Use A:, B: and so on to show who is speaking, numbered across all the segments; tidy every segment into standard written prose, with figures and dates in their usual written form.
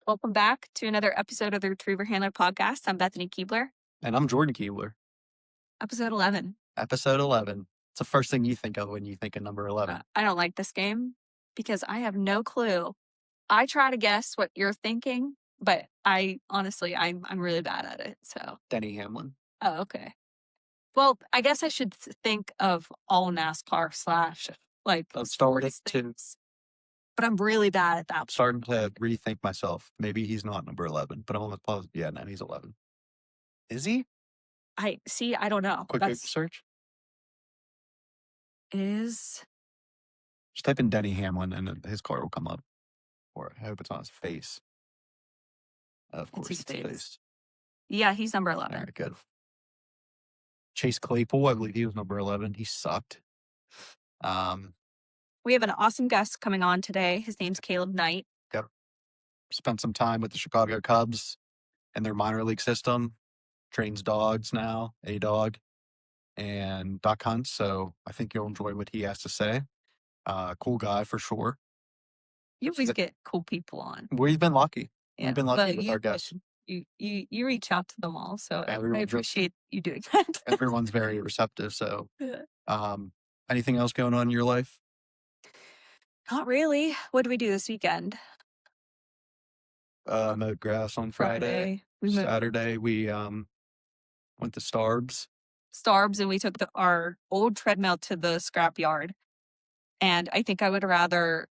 A: Welcome back to another episode of the Retriever Handler Podcast. I'm Bethany Keebler.
B: And I'm Jordan Keebler.
A: Episode 11.
B: Episode 11. It's the first thing you think of when you think of number 11.
A: I don't like this game because I have no clue. I try to guess what you're thinking, but I'm really bad at it. So
B: Denny Hamlin.
A: Oh, okay. Well, I guess I should think of all NASCAR /
B: I'm starting to,
A: but I'm really bad at that.
B: I'm starting to rethink myself. Maybe he's not number 11, but I'm almost positive. Yeah, no, he's 11. Is he?
A: I don't know.
B: Quick Google search.
A: Just
B: type in Denny Hamlin and his car will come up. Or I hope it's on his face. Of course, it's his face.
A: Yeah, he's number 11.
B: All right, good. Chase Claypool, I believe he was number 11. He sucked.
A: We have an awesome guest coming on today. His name's Caleb Knight.
B: Yep. Spent some time with the Chicago Cubs and their minor league system. Trains dogs now, a dog, and duck hunts. So I think you'll enjoy what he has to say. Cool guy for sure.
A: You always get cool people on.
B: We've been lucky.
A: Yeah,
B: We've been lucky with our guests.
A: You reach out to them all, so I appreciate you doing that.
B: Everyone's very receptive. So, anything else going on in your life?
A: Not really. What did we do this weekend?
B: Mowed grass on Friday. Saturday we went to Starbs,
A: and we took our old treadmill to the scrapyard. And I think I would rather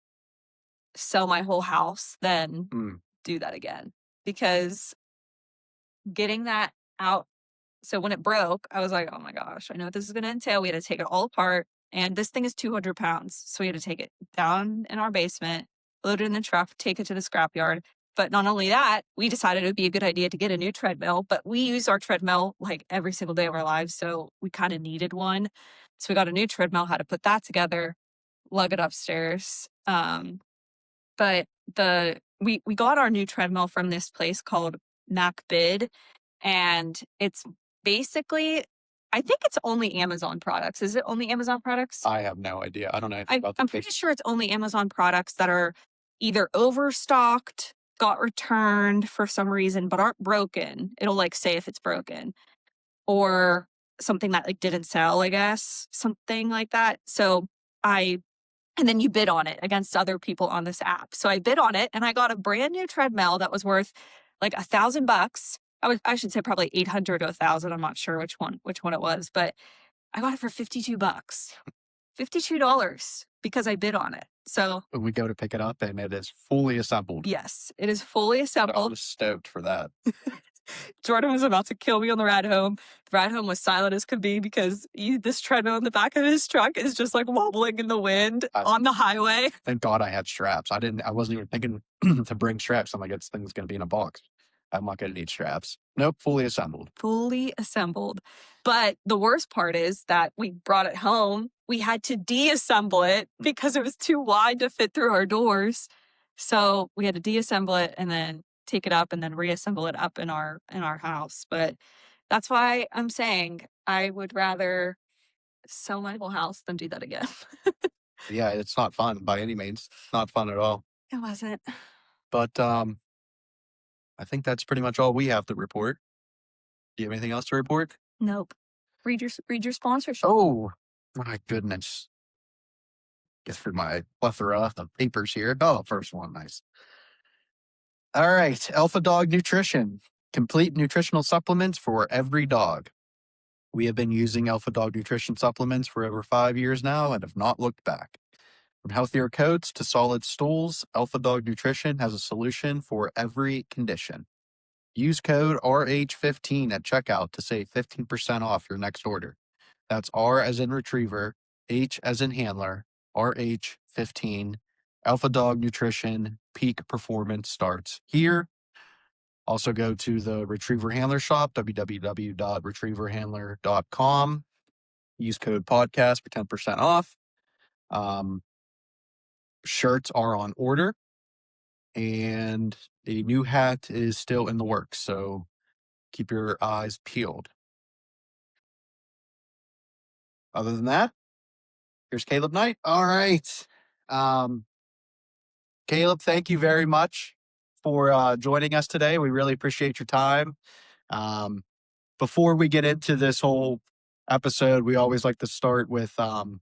A: sell my whole house than do that again, because getting that out. So when it broke, I was like, oh my gosh, I know what this is going to entail. We had to take it all apart. And this thing is 200 pounds. So we had to take it down in our basement, load it in the truck, take it to the scrapyard. But not only that, we decided it would be a good idea to get a new treadmill. But we use our treadmill like every single day of our lives. So we kind of needed one. So we got a new treadmill, had to put that together, lug it upstairs. But we got our new treadmill from this place called MacBid. And it's basically, I think it's only Amazon products. Is it only Amazon products?
B: I have no idea. I don't know anything about
A: I'm pretty sure it's only Amazon products that are either overstocked, got returned for some reason, but aren't broken. It'll like say if it's broken, or something that like didn't sell, I guess, something like that. So and then you bid on it against other people on this app. So I bid on it and I got a brand new treadmill that was worth like $1,000. I should say probably 800 to 1,000. I'm not sure which one it was, but I got it for $52. $52 because I bid on it. So
B: we go to pick it up and it is fully assembled.
A: Yes, it is fully assembled.
B: I was stoked for that.
A: Jordan was about to kill me on the ride home. The ride home was silent as could be because this treadmill in the back of his truck is just like wobbling in the wind on the highway.
B: Thank God I had straps. I wasn't even thinking to bring straps. I'm like, this thing's going to be in a box. I'm not going to need straps. Nope, fully assembled.
A: Fully assembled. But the worst part is that we brought it home. We had to deassemble it because it was too wide to fit through our doors. So we had to deassemble it and then take it up and then reassemble it up in our house. But that's why I'm saying I would rather sell my whole house than do that again.
B: Yeah, it's not fun by any means. Not fun at all.
A: It wasn't.
B: But I think that's pretty much all we have to report. Do you have anything else to report?
A: Nope. Read your sponsorship.
B: Oh, my goodness. Get through my plethora of papers here. Oh, first one. Nice. All right. Alpha Dog Nutrition. Complete nutritional supplements for every dog. We have been using Alpha Dog Nutrition supplements for over 5 years now and have not looked back. From healthier coats to solid stools, Alpha Dog Nutrition has a solution for every condition. Use code RH15 at checkout to save 15% off your next order. That's R as in retriever, H as in handler, RH15. Alpha Dog Nutrition peak performance starts here. Also go to the Retriever Handler shop, www.retrieverhandler.com. Use code podcast for 10% off. Shirts are on order, and a new hat is still in the works, so keep your eyes peeled. Other than that, here's Caleb Knight. All right. Caleb, thank you very much for joining us today. We really appreciate your time. Um, Before we get into this whole episode, we always like to start with kind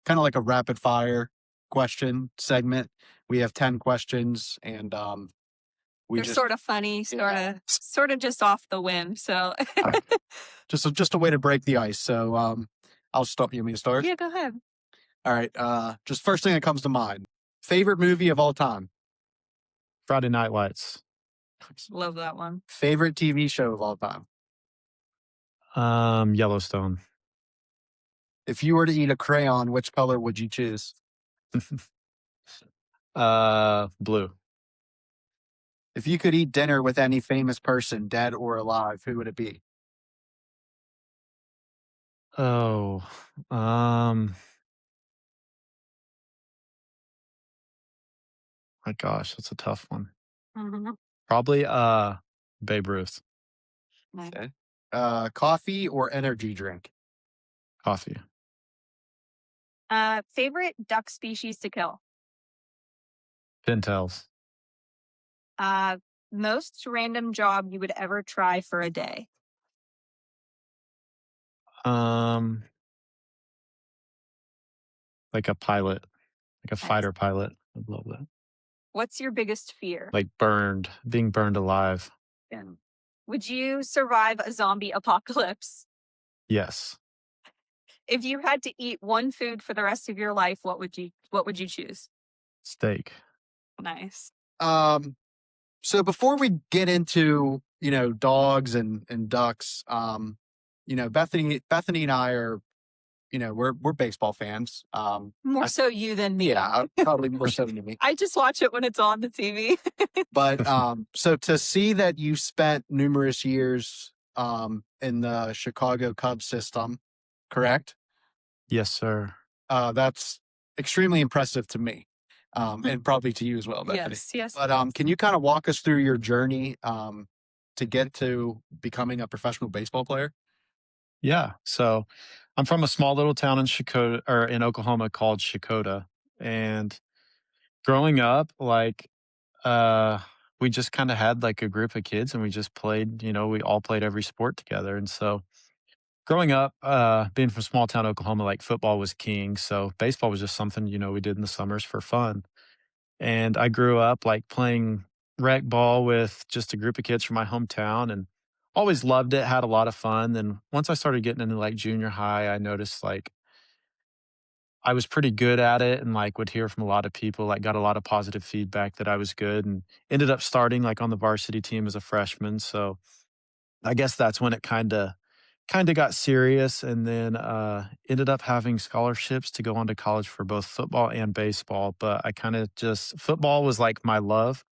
B: of like a rapid fire question segment. We have 10 questions and we
A: They're
B: just
A: sort of funny,
B: yeah,
A: sort of just off the whim. So
B: just a way to break the ice. So I'll stop. You want me to start?
A: yeah, go ahead.
B: All right. Just first thing that comes to mind. Favorite movie of all time.
C: Friday Night Lights.
A: Love that one.
B: Favorite TV show of all time.
C: Yellowstone.
B: If you were to eat a crayon, which color would you choose?
C: Blue.
B: If you could eat dinner with any famous person, dead or alive, who would it be?
C: Oh, my gosh, that's a tough one.
A: Mm-hmm.
C: Probably Babe Ruth.
A: Nice.
B: Okay. Coffee or energy drink?
C: Coffee.
A: Favorite duck species to kill?
C: Pintails.
A: Most random job you would ever try for a day?
C: Um, like a pilot, like a
A: Nice.
C: fighter pilot. I'd love that.
A: What's your biggest fear?
C: Like being burned alive.
A: Yeah. Would you survive a zombie apocalypse?
C: Yes.
A: If you had to eat one food for the rest of your life, what would you choose?
C: Steak.
A: Nice.
B: So before we get into, dogs and ducks, Bethany and I are, we're baseball fans.
A: More so you than me.
B: Yeah, probably more so than me.
A: I just watch it when it's on the TV.
B: But so to see that you spent numerous years in the Chicago Cubs system, correct?
C: Yes, sir.
B: That's extremely impressive to me, and probably to you as well, Bethany.
A: Yes.
B: But can you kind of walk us through your journey to get to becoming a professional baseball player?
C: Yeah. So I'm from a small little town in Shakota or in Oklahoma called Shakota. And growing up, uh we just kind of had like a group of kids and we just played, we all played every sport together. And so growing up, being from small town Oklahoma, like football was king. So baseball was just something, we did in the summers for fun. And I grew up like playing rec ball with just a group of kids from my hometown and always loved it, had a lot of fun. Then once I started getting into like junior high, I noticed like I was pretty good at it and like would hear from a lot of people, like got a lot of positive feedback that I was good and ended up starting like on the varsity team as a freshman. So I guess that's when it kind of got serious and then ended up having scholarships to go on to college for both football and baseball. But I kind of just football was like my love,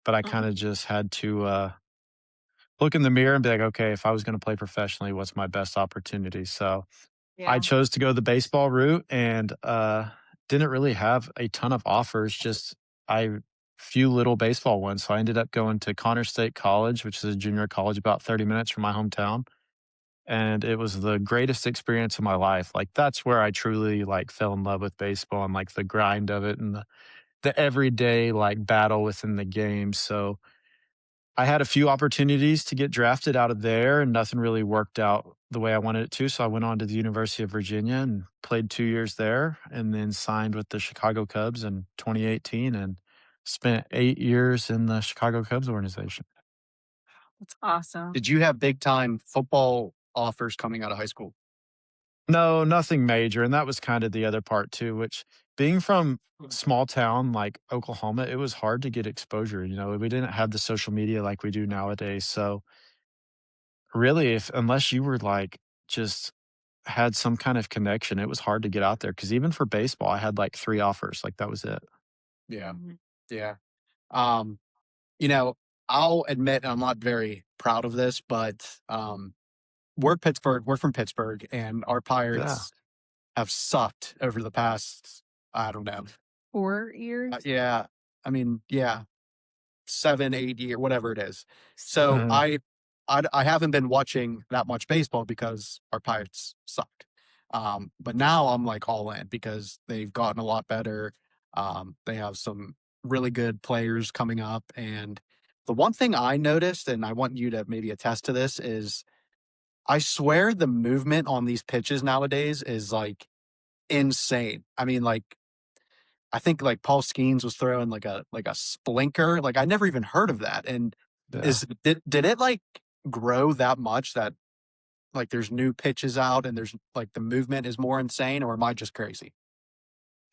C: but I kind of just had to look in the mirror and be like, okay, if I was going to play professionally, what's my best opportunity? So I
A: Yeah.
C: chose to go the baseball route and didn't really have a ton of offers, just I few little baseball ones. So I ended up going to Connor State College, which is a junior college about 30 minutes from my hometown. And it was the greatest experience of my life. Like that's where I truly like fell in love with baseball and like the grind of it and the everyday like battle within the game. So I had a few opportunities to get drafted out of there and nothing really worked out the way I wanted it to. So I went on to the University of Virginia and played 2 years there and then signed with the Chicago Cubs in 2018 and spent 8 years in the Chicago Cubs organization.
A: That's awesome.
B: Did you have big time football offers coming out of high school?
C: No, nothing major. And that was kind of the other part too, which being from small town like Oklahoma, it was hard to get exposure. We didn't have the social media like we do nowadays. So really, if unless you were like just had some kind of connection, it was hard to get out there. Cause even for baseball, I had like 3 offers. Like that was it.
B: Yeah,
A: Mhm.
B: yeah. Um, you know, I'll admit I'm not very proud of this, but we're Pittsburgh. We're from Pittsburgh, and our
C: Yeah.
B: Pirates have sucked over the past, I don't know.
A: 4 years.
B: Yeah, I mean, yeah, 7, 8 year, whatever it is. So
C: Mhm.
B: I haven't been watching that much baseball because our Pirates suck. But now I'm like all in because they've gotten a lot better. They have some really good players coming up. And the one thing I noticed, and I want you to maybe attest to this, is I swear the movement on these pitches nowadays is like insane. I mean, like I think like Paul Skeens was throwing like a splinker. Like I never even heard of that. And
C: Yeah.
B: did it like grow that much that like there's new pitches out and there's like the movement is more insane, or am I just crazy?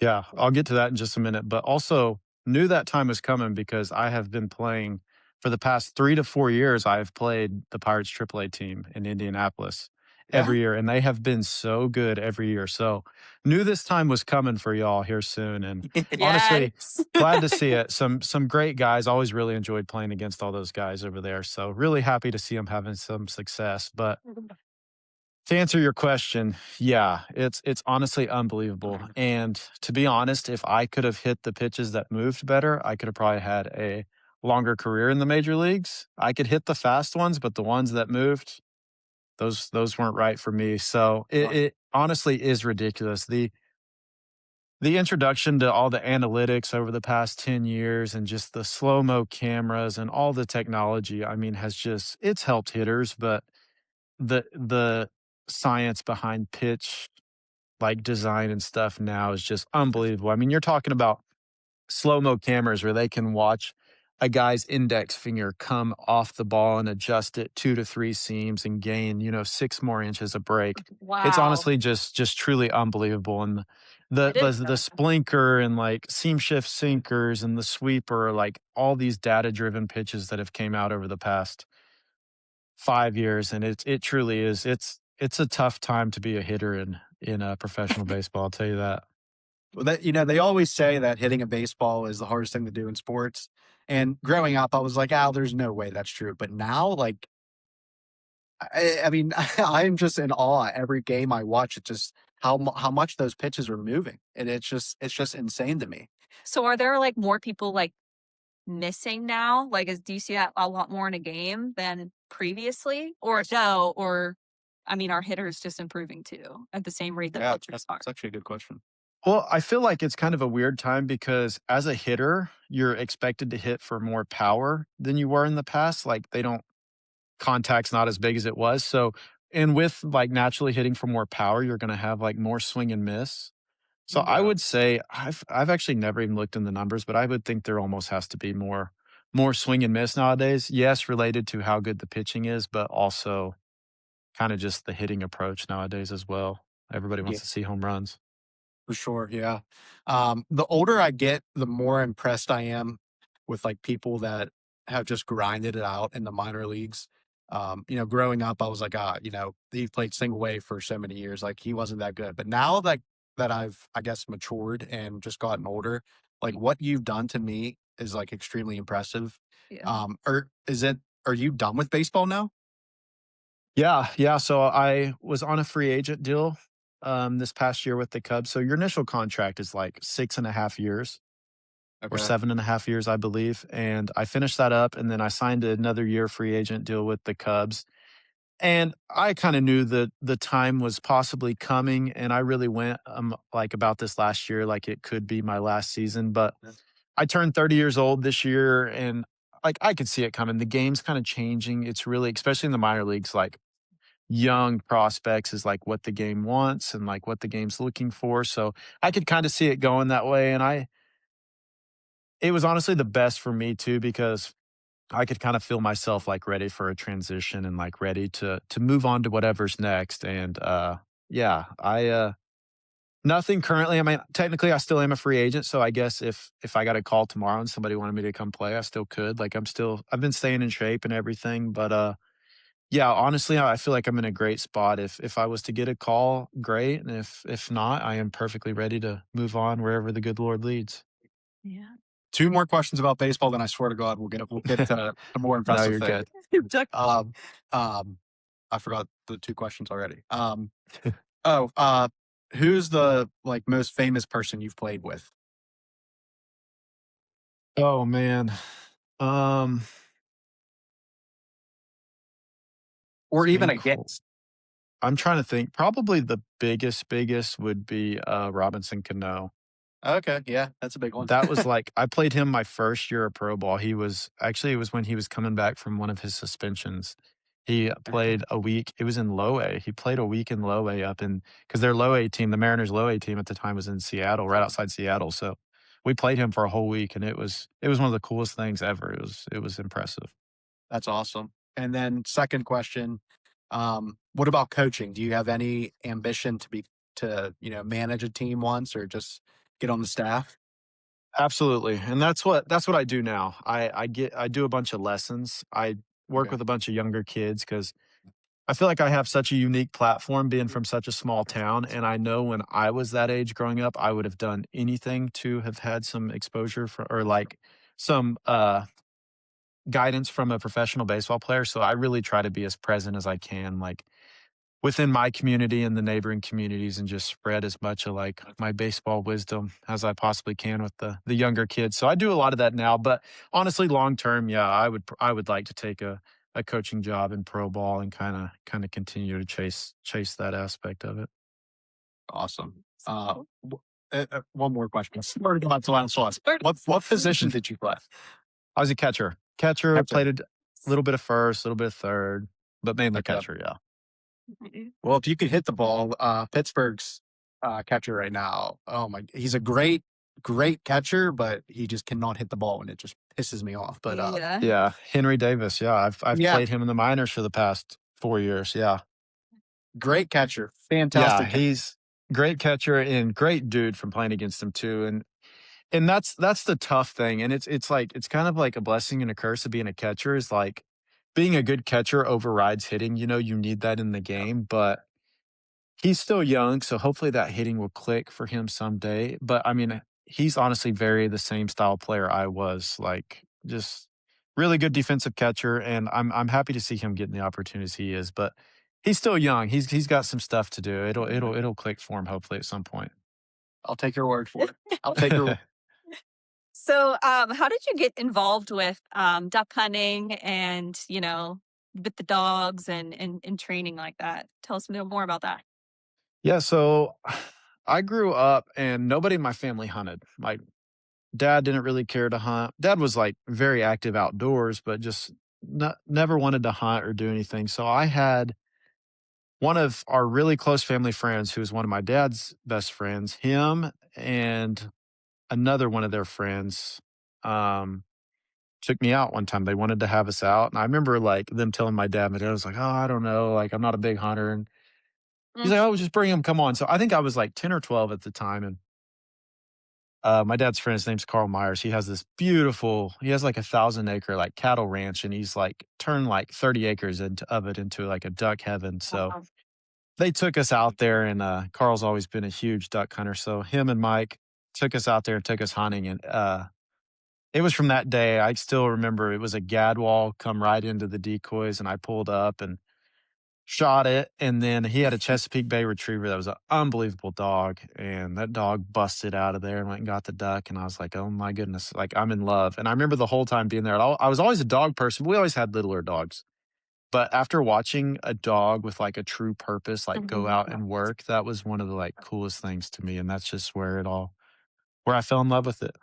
C: Yeah, I'll get to that in just a minute, but also knew that time was coming because I have been playing for the past 3 to 4 years. I've played the Pirates AAA team in Indianapolis
B: Yeah.
C: every year, and they have been so good every year. So knew this time was coming for y'all here soon, and honestly,
A: Yes.
C: glad to see it. Some great guys. Always really enjoyed playing against all those guys over there. So really happy to see them having some success. But to answer your question, yeah, it's honestly unbelievable. And to be honest, if I could have hit the pitches that moved better, I could have probably had a longer career in the major leagues. I could hit the fast ones, but the ones that moved, those weren't right for me. So it honestly is ridiculous. The introduction to all the analytics over the past 10 years and just the slow-mo cameras and all the technology, I mean, has just it's helped hitters, but the science behind pitch, like, design and stuff now is just unbelievable. I mean, you're talking about slow-mo cameras where they can watch a guy's index finger come off the ball and adjust it 2 to 3 seams and gain, 6 more inches of break. It's
A: Wow.
C: honestly just truly unbelievable, and
A: I didn't know
C: the
A: that.
C: splinker and, like, seam shift sinkers and the sweeper, like, all these data-driven pitches that have came out over the past 5 years, and it truly is. It's a tough time to be a hitter in professional baseball, I'll tell you that.
B: Well, that they always say that hitting a baseball is the hardest thing to do in sports. And growing up, I was like, "Oh, there's no way that's true." But now, like, I mean, I'm just in awe every game I watch. It's just how much those pitches are moving, and it's just insane to me.
A: So are there, like, more people, like, missing now? Like, do you see that a lot more in a game than previously? Or no, or I mean, are hitters just improving too at the same rate that
B: Yeah,
A: pitchers are?
B: that's actually a good question.
C: Well, I feel like it's kind of a weird time because as a hitter, you're expected to hit for more power than you were in the past. Like, they don't contact's not as big as it was. So, and with, like, naturally hitting for more power, you're gonna have, like, more swing and miss. So I
B: Yeah.
C: would say I've actually never even looked in the numbers, but I would think there almost has to be more swing and miss nowadays. Yes, related to how good the pitching is, but also kinda just the hitting approach nowadays as well. Everybody wants to see home runs.
B: For sure, yeah. The older I get, the more impressed I am with like people that have just grinded it out in the minor leagues. Growing up, I was like, he played single A for so many years, like he wasn't that good. But now that I've, I guess, matured and just gotten older, like what you've done to me is like extremely impressive.
A: Yeah.
B: Or is it? Are you done with baseball now?
C: Yeah, yeah, so I was on a free agent deal, this past year with the Cubs. So your initial contract is, like, 6.5 years or
B: Okay.
C: 7.5 years, I believe, and I finished that up, and then I signed another year free agent deal with the Cubs. And I kinda knew that the time was possibly coming, and I really went, like, about this last year like it could be my last season, but
B: Yeah.
C: I turned 30 years old this year, and, like, I could see it coming. The game's kinda changing. It's really especially in the minor leagues, like, young prospects is, like, what the game wants and, like, what the game's looking for, so I could kinda see it going that way, and it was honestly the best for me too because I could kind of feel myself, like, ready for a transition and, like, ready to move on to whatever's next, and, yeah, nothing currently. I mean, technically, I still am a free agent, so I guess if I got a call tomorrow and somebody wanted me to come play, I still could. Like, I've been staying in shape and everything, but, yeah, honestly, I feel like I'm in a great spot. If I was to get a call, great, and if not, I am perfectly ready to move on wherever the good Lord leads.
A: Yeah.
B: Two more questions about baseball, then I swear to God we'll get to the more
C: No,
B: impressive
C: you're
B: thing.
C: good.
B: Um, um, I forgot the two questions already. Who's the like most famous person you've played with?
C: Oh, man. Um,
B: Or even
C: think ho
B: against?
C: I'm trying to think. Probably the biggest would be, Robinson Cano.
B: Okay, yeah, that's a big one.
C: That was like I played him my first year of pro ball. It was when he was coming back from one of his suspensions. He played a week. It was in low A. He played a week in low A up in because their low A team, the Mariners low A team at the time was in Seattle, right outside Seattle. So we played him for a whole week and it was one of the coolest things ever. It was impressive.
B: That's awesome. And then second question, what about coaching? Do you have any ambition to manage a team once or just get on the staff?
C: Absolutely, and that's what I do now. I do a bunch of lessons. I work
B: Okay.
C: with a bunch of younger kids because I feel like I have such a unique platform being from such a small town, and I know when I was that age growing up, I would have done anything to have had some exposure for or like some guidance from a professional baseball player. So I really try to be as present as I can, like within my community and the neighboring communities and just spread as much of like my baseball wisdom as I possibly can with the younger kids. So I do a lot of that now, but honestly long term, yeah, I would like to take a coaching job in pro ball and kind of continue to chase that aspect of it.
B: Awesome. One more question. Sorry to go out to last one. What position did you play?
C: I was a catcher. Catcher
B: Catcher.
C: played a little bit of first, a little bit of third, but mainly
B: Okay.
C: catcher, yeah.
B: Well, if you could hit the ball, Pittsburgh's catcher right now. Oh my, he's a great catcher, but he just cannot hit the ball, and it just pisses me off. But
A: Yeah.
C: Yeah, Henry Davis, yeah, I've
B: yeah,
C: played him in the minors for the past 4 years, yeah.
B: great catcher,
C: Yeah,
B: fantastic.
C: he's great catcher and great dude from playing against him too, and that's the tough thing, and it's like it's kind of like a blessing and a curse of being a catcher is like being a good catcher overrides hitting, you need that in the game, but he's still young, so hopefully that hitting will click for him someday, but, I mean, he's honestly very the same style player I was, like, just really good defensive catcher, and I'm happy to see him getting the opportunities he is, but he's still young. He's got some stuff to do. It'll click for him hopefully at some point.
B: I'll take your word for it. I'll take your.
A: So, how did you get involved with duck hunting and with the dogs and training like that? Tell us a little more about that.
C: Yeah, so I grew up and nobody in my family hunted. Like, dad didn't really care to hunt. Dad was, like, very active outdoors, but just never wanted to hunt or do anything, so I had one of our really close family friends who was one of my dad's best friends, him and another one of their friends, um, took me out one time. They wanted to have us out, and I remember, like, them telling my dad was like, "Oh, I don't know, like, I'm not a big hunter," and he's
A: Mm.
C: like, "Oh, just bring him, come on." So I think I was, like, 10 or 12 at the time, and, my dad's friend, his name's Carl Myers. He has, like, a 1,000-acre, like, cattle ranch, and he's, like, turned, like, 30 acres of it into, like, a duck heaven, so
A: Wow.
C: they took us out there, and, Carl's always been a huge duck hunter, so him and Mike took us out there and took us hunting, and, it was from that day, I still remember it was a gadwall come right into the decoys, and I pulled up and shot it, and then he had a Chesapeake Bay Retriever that was an unbelievable dog, and that dog busted out of there and went and got the duck, and I was like, "Oh my goodness," like, I'm in love, and I remember the whole time being there, I was always a dog person, we always had littler dogs, but after watching a dog with, like, a true purpose, like, go
A: Mhm.
C: out and work, that was one of the, like, coolest things to me, and that's just where I fell in love with it.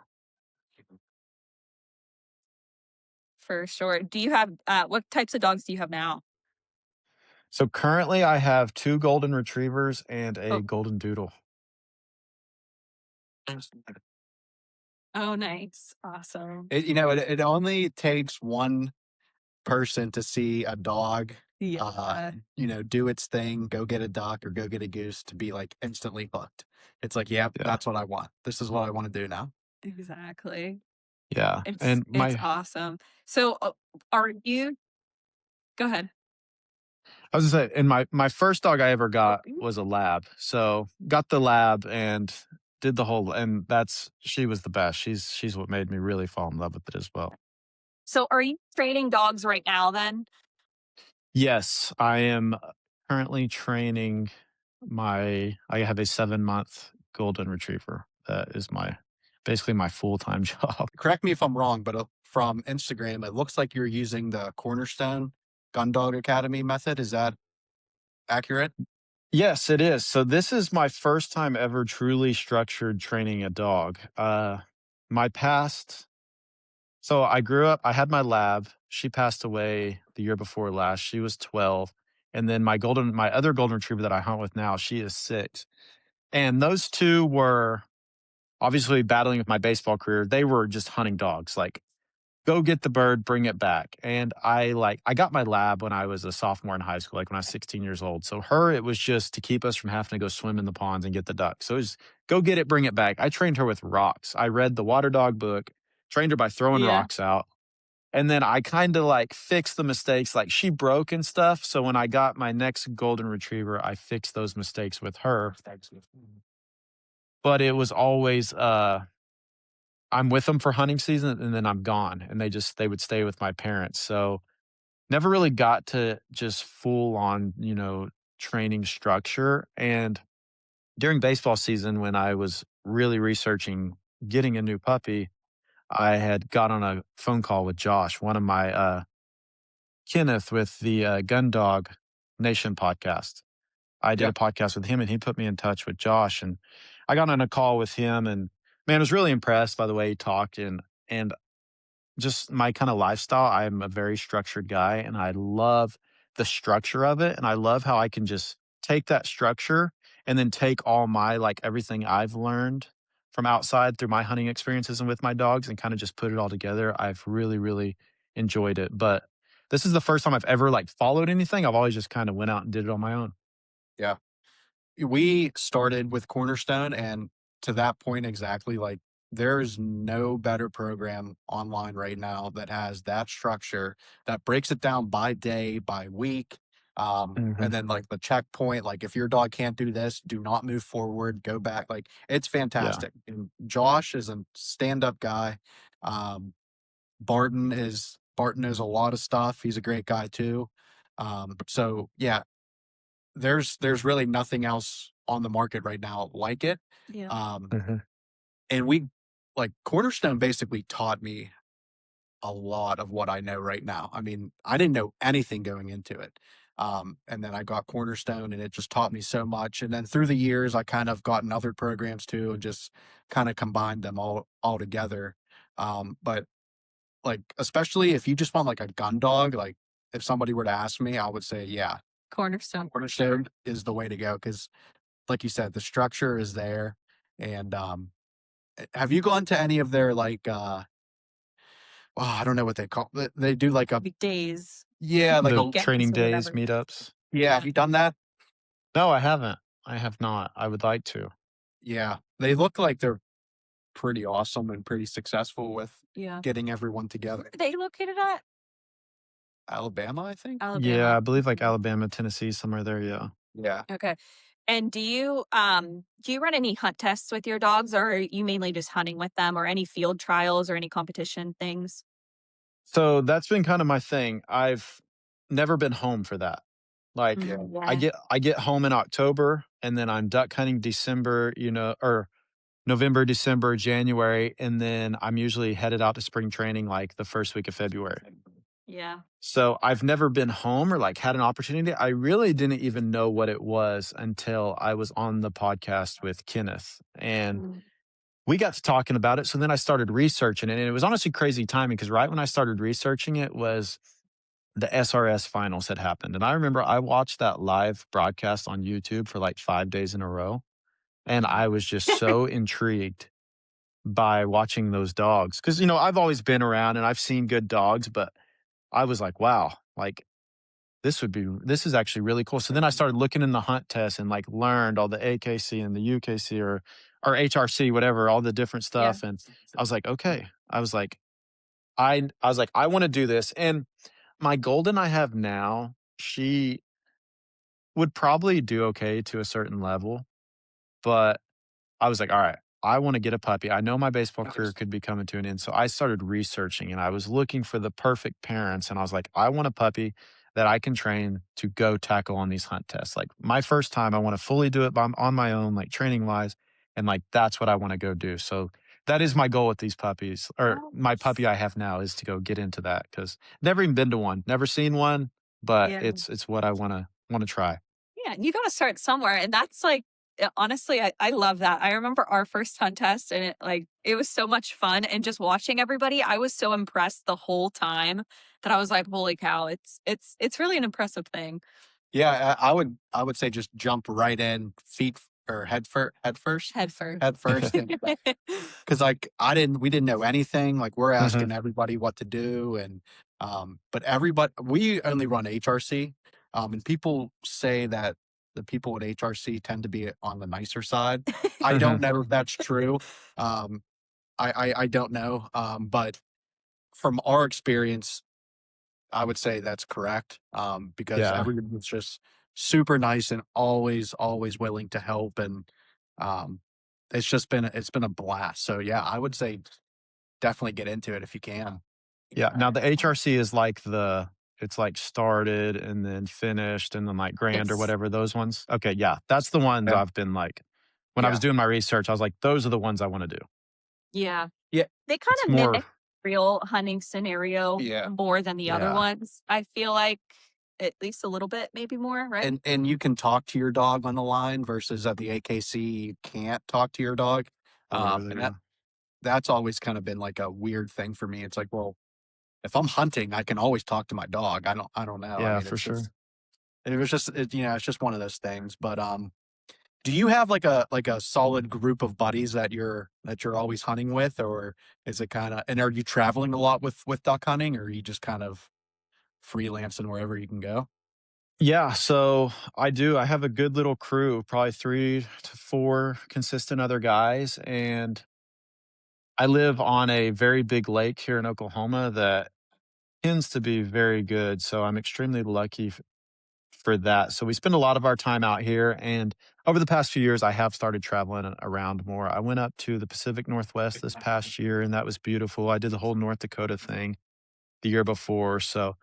A: For sure. Do you have what types of dogs do you have now?
C: So currently, I have 2 golden retrievers and
A: Oh,
C: a golden doodle.
A: oh, nice, awesome.
B: It only takes one person to see a dog,
A: Yeah,
B: do its thing, go get a duck or go get a goose to be like instantly hooked. It's like, yep,
C: Yeah,
B: that's what I want. This is what I want to do now.
A: exactly.
C: yeah,
A: It's
C: and
A: it's
C: my
A: awesome. So, are you? Go ahead.
C: I was gonna say, and my first dog I ever
A: Oh,
C: got was a lab. So, got the lab and did the whole and that's she was the best. She's what made me really fall in love with it as well.
A: so are you training dogs right now then?
C: Yes, I am currently training I have a 7-month golden retriever. That is my basically my full-time job.
B: Correct me if I'm wrong, but from Instagram, it looks like you're using the Cornerstone Gun Dog Academy method. Is that accurate?
C: Yes, it is. So this is my first time ever truly structured training a dog. My past So I grew up, I had my lab. She passed away the year before last. She was 12. And then my other golden retriever that I hunt with now, she is 6. And those two were obviously battling with my baseball career. They were just hunting dogs. Like, go get the bird, bring it back. And I got my lab when I was a sophomore in high school, like when I was 16 years old. So her, it was just to keep us from having to go swim in the ponds and get the ducks. So it was go get it, bring it back. I trained her with rocks. I read the water dog book, trained her by throwing
A: Yeah.
C: rocks out. And then I kind of like fixed the mistakes. Like she broke and stuff. So when I got my next golden retriever, I fixed those mistakes with her. But it was always I'm with them for hunting season and then I'm gone. And they would stay with my parents. So never really got to just full on, training structure. And during baseball season, when I was really researching getting a new puppy, I had got on a phone call with Josh, one of my Kenneth with the Gun Dog Nation podcast. I did
B: Yeah.
C: a podcast with him and he put me in touch with Josh and I got on a call with him and man, I was really impressed by the way he talked and just my kind of lifestyle. I'm a very structured guy and I love the structure of it. And I love how I can just take that structure and then take all my like everything I've learned from outside through my hunting experiences and with my dogs and kind of just put it all together. I've really, really enjoyed it. But this is the first time I've ever like followed anything. I've always just kind of went out and did it on my own.
B: Yeah. We started with Cornerstone, and to that point exactly, like there's no better program online right now that has that structure that breaks it down by day, by week. And
C: Mhm.
B: then like the checkpoint, like if your dog can't do this, do not move forward, go back. Like it's
C: Yeah.
B: fantastic. And Josh is a stand-up guy. Um, Barton knows a lot of stuff. He's a great guy too. So yeah, there's really nothing else on the market right now like it.
A: Yeah.
B: Um,
C: Mhm.
B: and we like Cornerstone basically taught me a lot of what I know right now. I mean, I didn't know anything going into it. And then I got Cornerstone and it just taught me so much. And then through the years, I kind of gotten other programs too and just kind of combined them all together. But like, especially if you just want like a gun dog, like if somebody were to ask me, I would say, yeah,
A: Cornerstone.
B: Cornerstone is the way to go because like you said, the structure is there. And have you gone to any of their like I don't know what they call they do like a
A: Like days,
B: yeah, like
C: The
B: a
A: weekends
C: training
A: or
C: days,
A: whatever.
C: meetups.
B: yeah, have you done that?
C: No, I haven't. I have not. I would like to.
B: Yeah. They look like they're pretty awesome and pretty successful with
A: Yeah.
B: getting everyone together.
A: Where are they located at?
B: Alabama, I think.
C: Yeah,
A: Alabama.
C: I believe like Alabama, Tennessee, somewhere there. Yeah.
B: Yeah.
A: Okay. And do you run any hunt tests with your dogs or are you mainly just hunting with them or any field trials or any competition things?
C: So that's been kind of my thing. I've never been home for that. Like
B: Yeah.
C: I
A: Yeah.
C: get home in October and then I'm duck hunting December, or November, December, January, and then I'm usually headed out to spring training like the first week of February.
A: Yeah.
C: So I've never been home or like had an opportunity. I really didn't even know what it was until I was on the podcast with Kenneth and
A: Mm.
C: we got to talking about it. So then I started researching it and it was honestly crazy timing because right when I started researching it was the SRS finals had happened. And I remember I watched that live broadcast on YouTube for like 5 days in a row. And I was just so intrigued by watching those dogs. Cause, I've always been around and I've seen good dogs, but I was like, wow, like this is actually really cool. So then I started looking in the hunt test and like learned all the AKC and the UKC or HRC, whatever, all the different
A: Yeah.
C: stuff. And I was like, okay. I was like, I want to do this. And my golden I have now, she would probably do okay to a certain level, but I was like, all right, I want to get a puppy. I know my baseball career could be coming to an end. So I started researching and I was looking for the perfect parents. And I was like, I want a puppy that I can train to go tackle on these hunt tests. Like my first time, I want to fully do it on my own, like training wise. And like, that's what I want to go do. So that is my goal with these puppies or
A: Oh,
C: my puppy I have now is to go get into that because never even been to one, never seen one, but
A: yeah.
C: it's what I want to try.
A: Yeah, you gotta start somewhere, and that's, like honestly, I love that. I remember our first hunt test, and it was so much fun, and just watching everybody, I was so impressed the whole time that I was like, "Holy cow, it's really an impressive thing."
B: Yeah, I would say just jump right in, feet or head first,
A: Head first.
B: head first, because like we didn't know anything. Like we're asking everybody what to do, and but everybody we only run HRC, and people say that the people at HRC tend to be on the nicer side. I don't know if that's true. Um, I don't know, but from our experience, I would say that's correct, because
C: Yeah.
B: everyone was just super nice and always willing to help, and um, it's been a blast. So yeah, I would say definitely get into it if you can.
C: Yeah. Now the HRC is like it's like started and then finished and then like grand or
A: It's
C: whatever those ones. Okay. Yeah. That's the ones
B: Yeah,
C: I've been like, when I was
B: yeah,
C: doing my research, I was like, those are the ones I want to do.
A: yeah.
B: yeah,
A: They
C: It's
A: kinda
C: more,
A: mimic real hunting scenario
B: yeah.
A: more than the other
C: yeah.
A: ones, I feel like, at least a little bit, maybe more, right?
B: And you can talk to your dog on the line versus at the AKC you can't talk to your dog,
C: Oh, really?
B: and
C: Yeah.
B: that's always kind of been like a weird thing for me. It's like, well, if I'm hunting, I can always talk to my dog. I don't know. I
C: Yeah,
B: mean,
C: for
B: it's just
C: sure.
B: it was just it's just one of those things. But do you have like a solid group of buddies that you're always hunting with, or is it kind of? And are you traveling a lot with duck hunting, or are you just kind of freelancing wherever you can go?
C: Yeah. So I do. I have a good little crew, probably 3 to 4 consistent other guys. And I live on a very big lake here in Oklahoma that tends to be very good. So I'm extremely lucky for that. So we spend a lot of our time out here. And over the past few years, I have started traveling around more. I went up to the Pacific Northwest this past year, and that was beautiful. I did the whole North Dakota thing the year before. So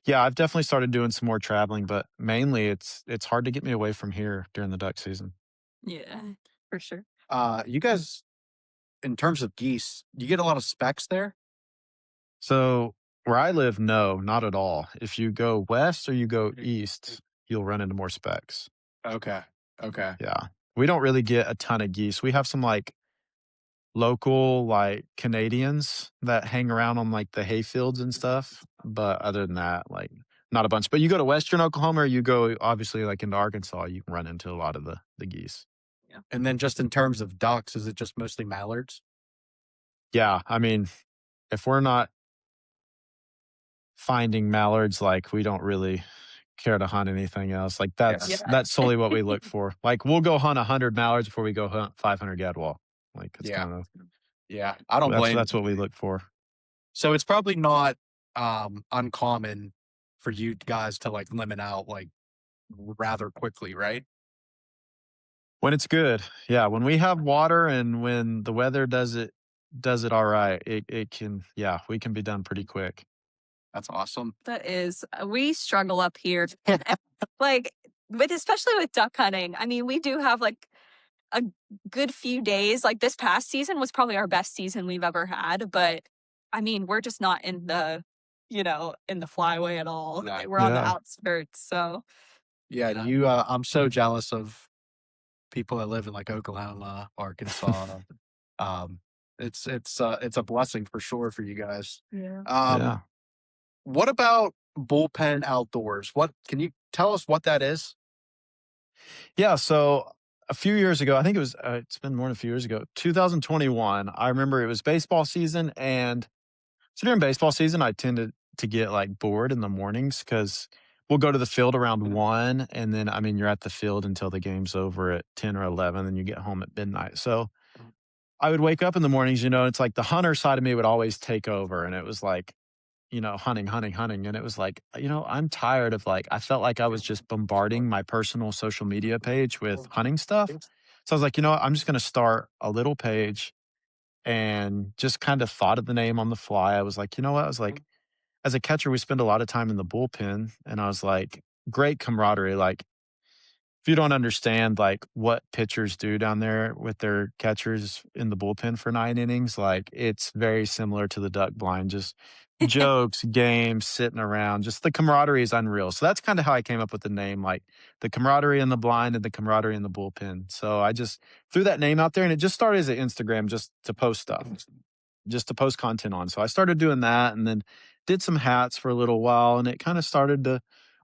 C: yeah, I've definitely started doing some more traveling, but mainly it's hard to get me away from here during the duck season.
A: Yeah, for sure.
B: You guys, in terms of geese, you get a lot of specks there.
C: So where I live, no, not at all. If you go west or you go east, you'll run into more specks.
B: Okay, okay,
C: Yeah. We don't really get a ton of geese. We have some like local like Canadians that hang around on like the hay fields and stuff. But other than that, like not a bunch. But you go to Western Oklahoma or you go obviously like into Arkansas, you can run into a lot of the geese.
A: Yeah.
B: and then just in terms of ducks, is it just mostly mallards?
C: Yeah. I mean, if we're not finding mallards, like we don't really care to hunt anything else. Like
B: Yeah,
A: Yeah.
C: that's solely what we look for. Like we'll go hunt 100 mallards before we go hunt 500 gadwall. Like it's
B: yeah,
C: kind of
B: yeah. I don't
C: that's
B: blame
C: that's
B: you.
C: what we look for.
B: So it's probably not uncommon for you guys to like limit out like rather quickly, right?
C: When it's good. Yeah, when we have water and when the weather does it all right, it can yeah, we can be done pretty quick.
B: That's awesome.
A: That is we struggle up here, like, especially with duck hunting. I mean, we do have, like, a good few days, like, this past season was probably our best season we've ever had, but, I mean, we're just not in in the flyway at all.
B: No.
A: We're on the
C: Yeah.
A: outskirts, so
B: Yeah,
A: yeah.
B: I'm so jealous of people that live in like Oklahoma, Arkansas. Um, it's a blessing for sure for you guys.
A: Yeah.
B: Um,
C: Yeah.
B: what about bullpen outdoors? What can you tell us what that is?
C: Yeah, so a few years ago, I think it's been more than a few years ago, 2021, I remember it was baseball season, and so during baseball season, I tended to get, like, bored in the mornings because 'cause we'll go to the field around 1, and then, I mean, you're at the field until the game's over at 10 or 11, and you get home at midnight, so I would wake up in the mornings, it's like the hunter side of me would always take over, and it was like, hunting, hunting, hunting. And it was like, I'm tired of like, I felt like I was just bombarding my personal social media page with hunting stuff. So I was like, you know what? I'm just going to start a little page and just kind of thought of the name on the fly. I was like, you know what? I was like, as a catcher, we spend a lot of time in the bullpen. And I was like, great camaraderie. Like, if you don't understand like what pitchers do down there with their catchers in the bullpen for 9 innings, like it's very similar to the duck blind, just jokes, games, sitting around, just the camaraderie is unreal. So that's kind of how I came up with the name, like the camaraderie in the blind and the camaraderie in the bullpen. So I just threw that name out there and it just started as an Instagram just to post stuff, just to post content on. So I started doing that and then did some hats for a little while and it kind of started to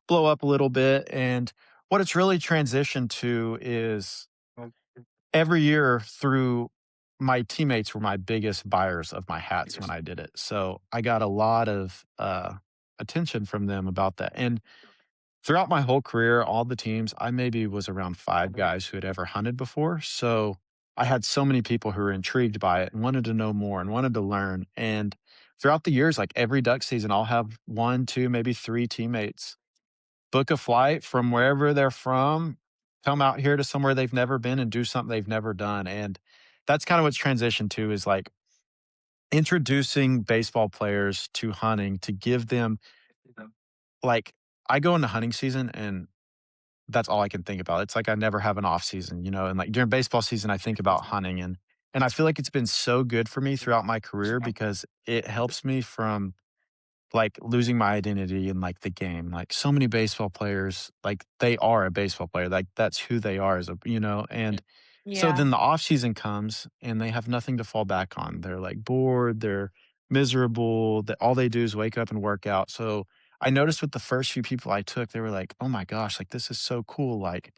C: blow up a little bit. And what it's really transitioned to is every year through my teammates were my biggest buyers of my hats when I did it. So I got a lot of attention from them about that. And throughout my whole career, all the teams, I maybe was around 5 guys who had ever hunted before. So I had so many people who were intrigued by it and wanted to know more and wanted to learn. And throughout the years, like every duck season, I'll have 1, 2, maybe 3 teammates book a flight from wherever they're from, come out here to somewhere they've never been and do something they've never done. And that's kind of what's transitioned to is like introducing baseball players to hunting to give them like I go into hunting season and that's all I can think about. It's like I never have an off season, and like during baseball season I think about hunting and I feel like it's been so good for me throughout my career because it helps me from like losing my identity in like the game. Like so many baseball players, like they are a baseball player. Like that's who they are and so
A: Yeah.
C: then the off season comes and they have nothing to fall back on. They're like bored, they're miserable, that all they do is wake up and work out. So I noticed with the first few people I took, they were like, "Oh my gosh, like this is so cool. Like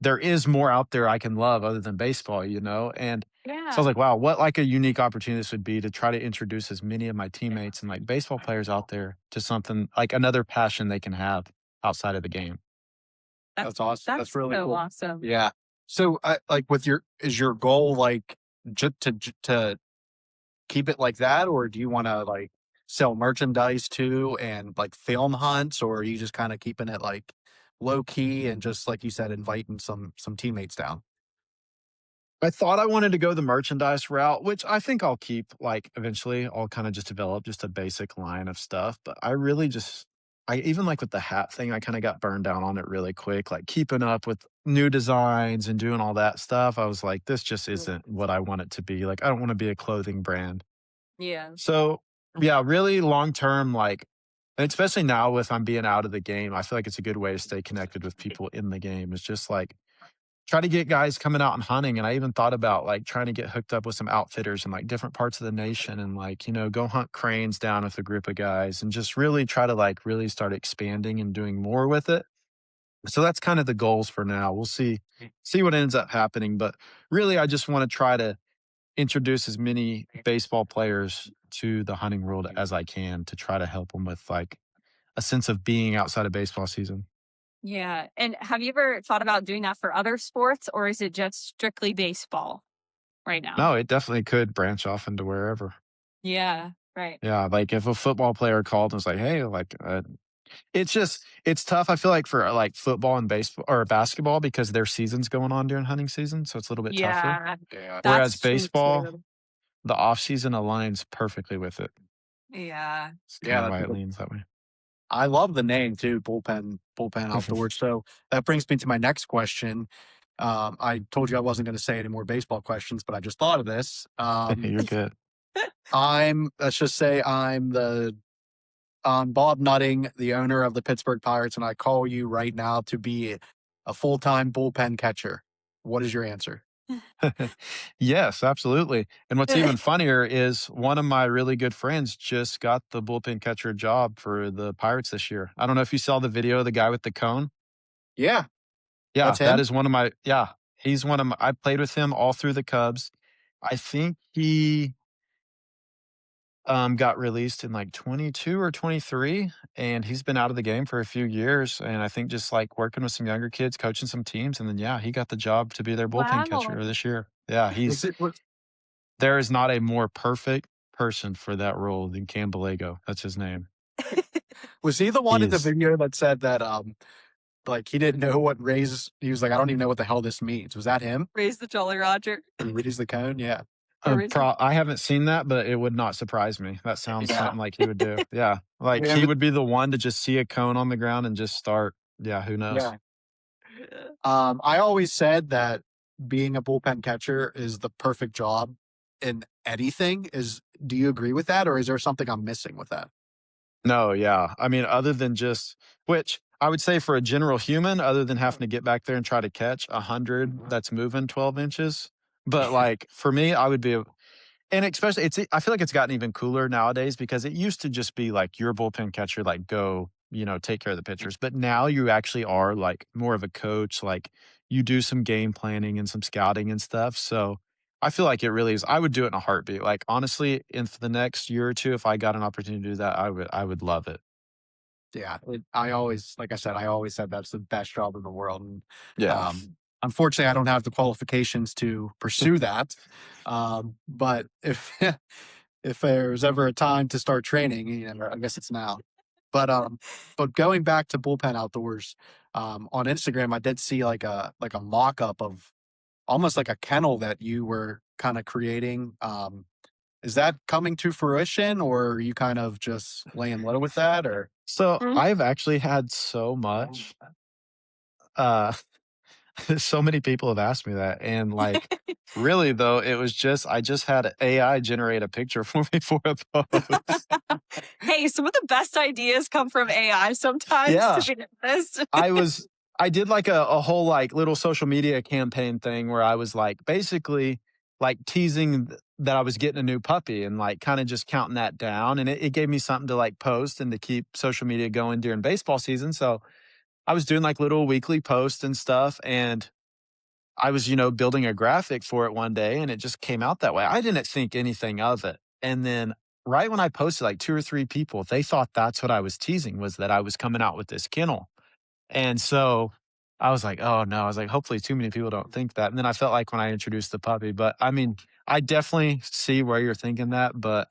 C: there is more out there I can love other than baseball." And so I was
A: Yeah.
C: like, wow, what like a unique opportunity this would be to try to introduce as many of my teammates and like baseball players out there to something like another passion they can have outside of the game.
B: That's awesome. That's
A: That's
B: really
A: so
B: cool.
A: awesome.
B: Yeah. So, like, is your goal like to keep it like that, or do you want to like sell merchandise too and like film hunts, or are you just kind of keeping it like low key and just like you said, inviting some teammates down?
C: I thought I wanted to go the merchandise route, which I think I'll keep like eventually. I'll kind of just develop just a basic line of stuff. But I really just, I even like with the hat thing, I kind of got burned down on it really quick. Like keeping up with new designs and doing all that stuff. I was like, this just isn't what I want it to be. Like, I don't want to be a clothing brand.
A: Yeah.
C: So, yeah, really long term, like, and especially now with I'm being out of the game, I feel like it's a good way to stay connected with people in the game. It's just like, try to get guys coming out and hunting. And I even thought about like trying to get hooked up with some outfitters in like different parts of the nation and like, go hunt cranes down with a group of guys and just really try to like really start expanding and doing more with it. So that's kind of the goals for now. We'll see what ends up happening. But really I just want to try to introduce as many baseball players to the hunting world as I can to try to help them with like a sense of being outside of baseball season.
A: Yeah. And have you ever thought about doing that for other sports, or is it just strictly baseball right now?
C: No, it definitely could branch off into wherever.
A: Yeah. Right.
C: Yeah, like if a football player called and was like, "Hey," like, it's tough. I feel like for like football and baseball or basketball because their season's going on during hunting season, so it's a little bit tougher.
A: Yeah.
B: Yeah.
C: Whereas
A: That's true
C: baseball,
A: too.
C: the off season aligns perfectly with it.
A: Yeah.
C: It's kind
B: Yeah.
C: of why it leans that way.
B: I love the name too, bullpen outdoors. So that brings me to my next question. I told you I wasn't going to say any more baseball questions, but I just thought of this.
C: You're good.
B: Let's just say I'm Bob Nutting, the owner of the Pittsburgh Pirates, and I call you right now to be a full-time bullpen catcher. What is your answer?
C: Yes, absolutely. And what's even funnier is one of my really good friends just got the bullpen catcher job for the Pirates this year. I don't know if you saw the video of the guy with the cone.
B: Yeah,
C: Yeah,
B: that's
C: that
B: him.
C: is one of my yeah, he's one of my I played with him all through the Cubs. I think he got released in like 22 or 23 and he's been out of the game for a few years and I think just like working with some younger kids, coaching some teams and then yeah, he got the job to be their bullpen catcher
A: Wow.
C: this year. Yeah,
B: Was it was,
C: there is not a more perfect person for that role than Cam Balago. That's his name.
B: was he the one
C: He
B: in the
C: is
B: video that said that like he didn't know what raise? He was like, I don't even know what the hell this means. Was that him?
A: Raise the Jolly Roger.
B: Raise the cone. Yeah.
A: Original.
C: I haven't seen that, but it would not surprise me. That sounds
B: Yeah.
C: something like he would do. Yeah. Like
B: Yeah.
C: he would be the one to just see a cone on the ground and just start. Yeah, who knows?
B: Yeah. I always said that being a bullpen catcher is the perfect job in anything. Do you agree with that, or is there something I'm missing with that?
C: No, yeah. I mean, other than just which I would say for a general human, other than having to get back there and try to catch 100 that's moving 12 inches. But like for me, I would be and especially I feel like it's gotten even cooler nowadays because it used to just be like your bullpen catcher, like go, take care of the pitchers. But now you actually are like more of a coach, like you do some game planning and some scouting and stuff. So I feel like it really is. I would do it in a heartbeat. Like honestly, in for the next year or two, if I got an opportunity to do that, I would love it.
B: Yeah, I always, like I said, I always said that's the best job in the world. And
C: Yeah.
B: unfortunately, I don't have the qualifications to pursue that. But if if there's ever a time to start training, I guess it's now. But but going back to bullpen outdoors, on Instagram, I did see like a mock up of almost like a kennel that you were kind of creating. Is that coming to fruition, or are you kind of just laying low with that? Or
C: So
A: Mm.
C: I've actually had so much uh so many people have asked me that, and, like, really, though, it was just I just had AI generate a picture for me for a post.
A: Hey, some of the best ideas come from AI sometimes, to
C: Yeah,
A: be honest.
C: I was I did, like, a whole, like, little social media campaign thing where I was, like, basically, like, teasing that I was getting a new puppy and, like, kinda just counting that down, and it gave me something to, like, post and to keep social media going during baseball season, so I was doing, like, little weekly posts and stuff, and I was, building a graphic for it one day and it just came out that way. I didn't think anything of it. And then right when I posted, like 2 or 3 people, they thought that's what I was teasing was that I was coming out with this kennel. And so I was like, "Oh, no." I was like, "Hopefully too many people don't think that." And then I felt like when I introduced the puppy, but I mean, I definitely see where you're thinking that, but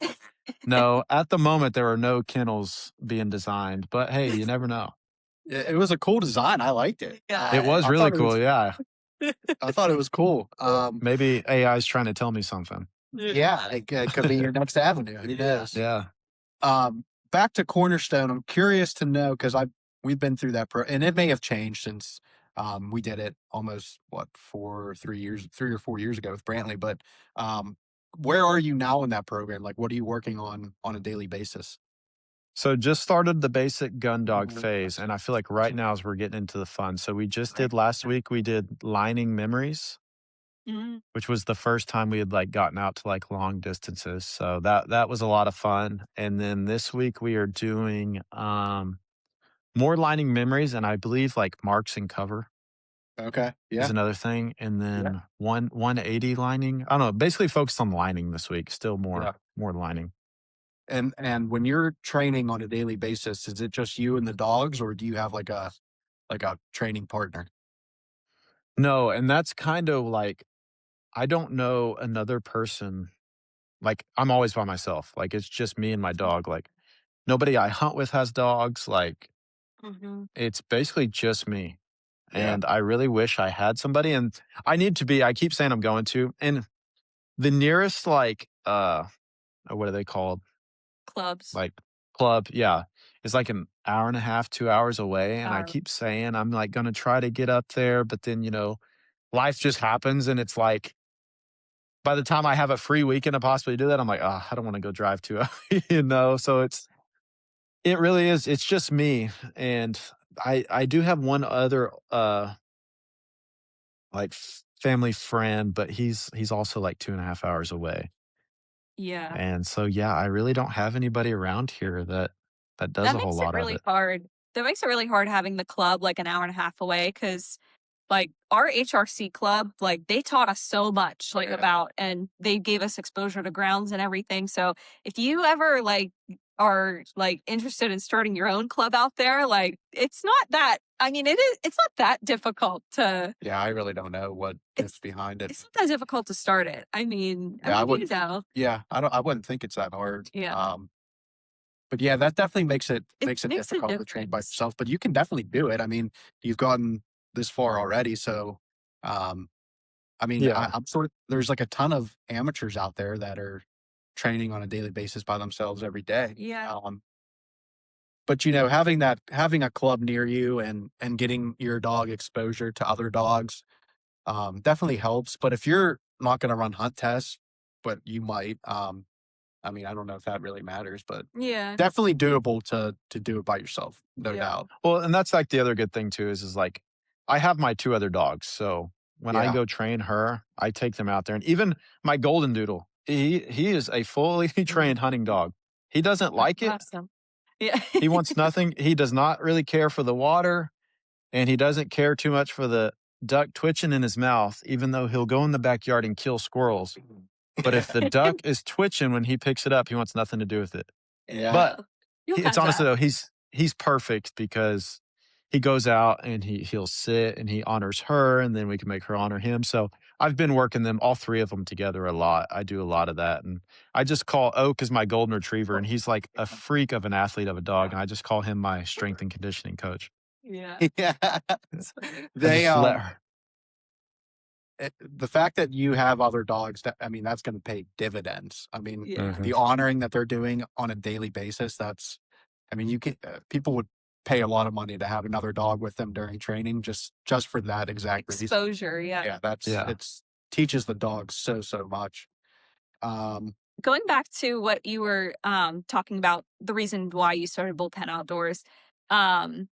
C: no, at the moment, there are no kennels being designed, but hey, you never know.
B: it was a cool design. I liked it.
C: It
A: Yeah.
C: was really cool, yeah.
B: I thought it was cool.
C: Maybe AI is trying to tell me something.
B: Yeah, it could be your next avenue. Who knows?
C: Yeah.
B: Back to Cornerstone. I'm curious to know because we've been through that and it may have changed since we did it almost 3 or 4 years ago with Brantley. But um, where are you now in that program? Like, what are you working on a daily basis?
C: So just started the basic gun dog phase, and I feel like right now as we're getting into the fun. So we just did last week, we did lining memories,
A: Mhm.
C: which was the first time we had like gotten out to like long distances. So that was a lot of fun. And then this week we are doing more lining memories, and I believe like marks and cover
B: Okay.
C: is
B: Yeah.
C: another thing. And
B: Yeah.
C: then 180 lining. I don't know, basically focused on lining this week. Still
B: Yeah.
C: more lining.
B: And when you're training on a daily basis, is it just you and the dogs, or do you have like a training partner?
C: No, and that's kind of like I don't know another person. Like, I'm always by myself. Like, it's just me and my dog. Like, nobody I hunt with has dogs. Like,
A: Mhm.
C: it's basically just me.
B: Yeah.
C: And I really wish I had somebody. And I keep saying I'm going to. And the nearest, like, what are they called?
A: Clubs.
C: Like, club, yeah, is like an hour and a half, 2 hours away. And I
A: Are
C: keep saying I'm like going to try to get up there. But then, life just happens. And it's like, by the time I have a free weekend to possibly do that, I'm like, "Oh, I don't wanna go drive 2 So it really is it's just me, and I do have one other, like, family friend, but he's also, like, 2.5 hours away,
A: Yeah.
C: and so, yeah, I really don't have anybody around here that does
A: That
C: a whole
A: makes it
C: lot of
A: really
C: it.
A: hard. That makes it really hard having the club, like, an hour and a half away, because like, our HRC club, like, they taught us so much, like, about and they gave us exposure to grounds and everything, so if you ever, like, are, like, interested in starting your own club out there, like, it's not that I mean, it's not that difficult to
B: Yeah, I really don't know what gets
A: it's
B: behind it.
A: it's not that difficult to start it. I
B: Yeah, I
A: mean, you
B: wouldn't.
A: know.
B: Yeah, I wouldn't think it's that hard.
A: Yeah.
B: But yeah, that definitely makes it
A: It
B: makes it
A: makes a
B: difficult to train by
A: difference.
B: yourself. But you can definitely do it. I mean, you've gotten this far already, so um, I mean,
C: Yeah.
B: I'm sort of there's like a ton of amateurs out there that are training on a daily basis by themselves every day.
A: Yeah.
B: but having a club near you and getting your dog exposure to other dogs definitely helps. But if you're not going to run hunt tests, but you might, I mean, I don't know if that really matters, but
A: Yeah.
B: definitely doable to do it by yourself, no doubt.
C: Well, and that's like the other good thing too is like I have my 2 other dogs. So when I
B: Yeah.
C: go train her, I take them out there. And even my golden doodle, he is a fully trained hunting dog. He doesn't like it.
A: Awesome. Yeah.
C: He wants nothing. He does not really care for the water, and he doesn't care too much for the duck twitching in his mouth, even though he'll go in the backyard and kill squirrels. But if the duck is twitching when he picks it up, he wants nothing to do with it.
B: Yeah.
C: But
A: You'll
C: it's
A: catch
C: honestly
A: that.
C: though, he's perfect because he goes out and he'll sit and he honors her, and then we can make her honor him. So I've been working them all 3 of them together a lot. I do a lot of that, and I just call Oak as my golden retriever, and he's like a freak of an athlete of a dog, and I just call him my strength and conditioning coach.
A: Yeah.
B: Yeah.
A: That's funny.
C: I
B: They
C: just let her.
B: the fact that you have other dogs, I mean, that's going to pay dividends. I mean,
A: Yeah.
C: Mhm.
B: the honoring that they're doing on a daily basis, I mean, you can, people would pay a lot of money to have another dog with them during training just for that exact reason.
A: Exposure, yeah.
B: Yeah,
C: Yeah.
B: it's teaches the dogs so much.
A: Going back to what you were talking about, the reason why you started Bullpen Outdoors, um,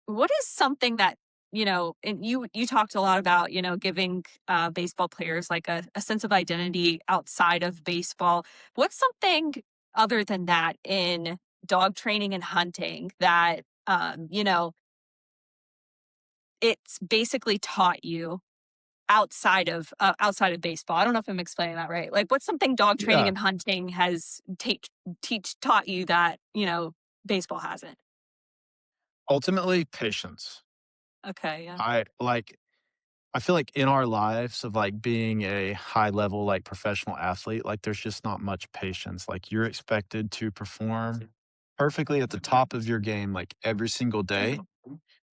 A: what is something that, and you talked a lot about, giving baseball players like a sense of identity outside of baseball. What's something other than that in dog training and hunting that, it's basically taught you outside of baseball? I don't know if I'm explaining that right. Like, what's something dog training
C: Yeah.
A: and hunting has taught you that, baseball hasn't?
C: Ultimately, patience.
A: Okay, yeah.
C: I feel like in our lives of like being a high level like professional athlete, like there's just not much patience. Like you're expected to perform perfectly at the top of your game like every single day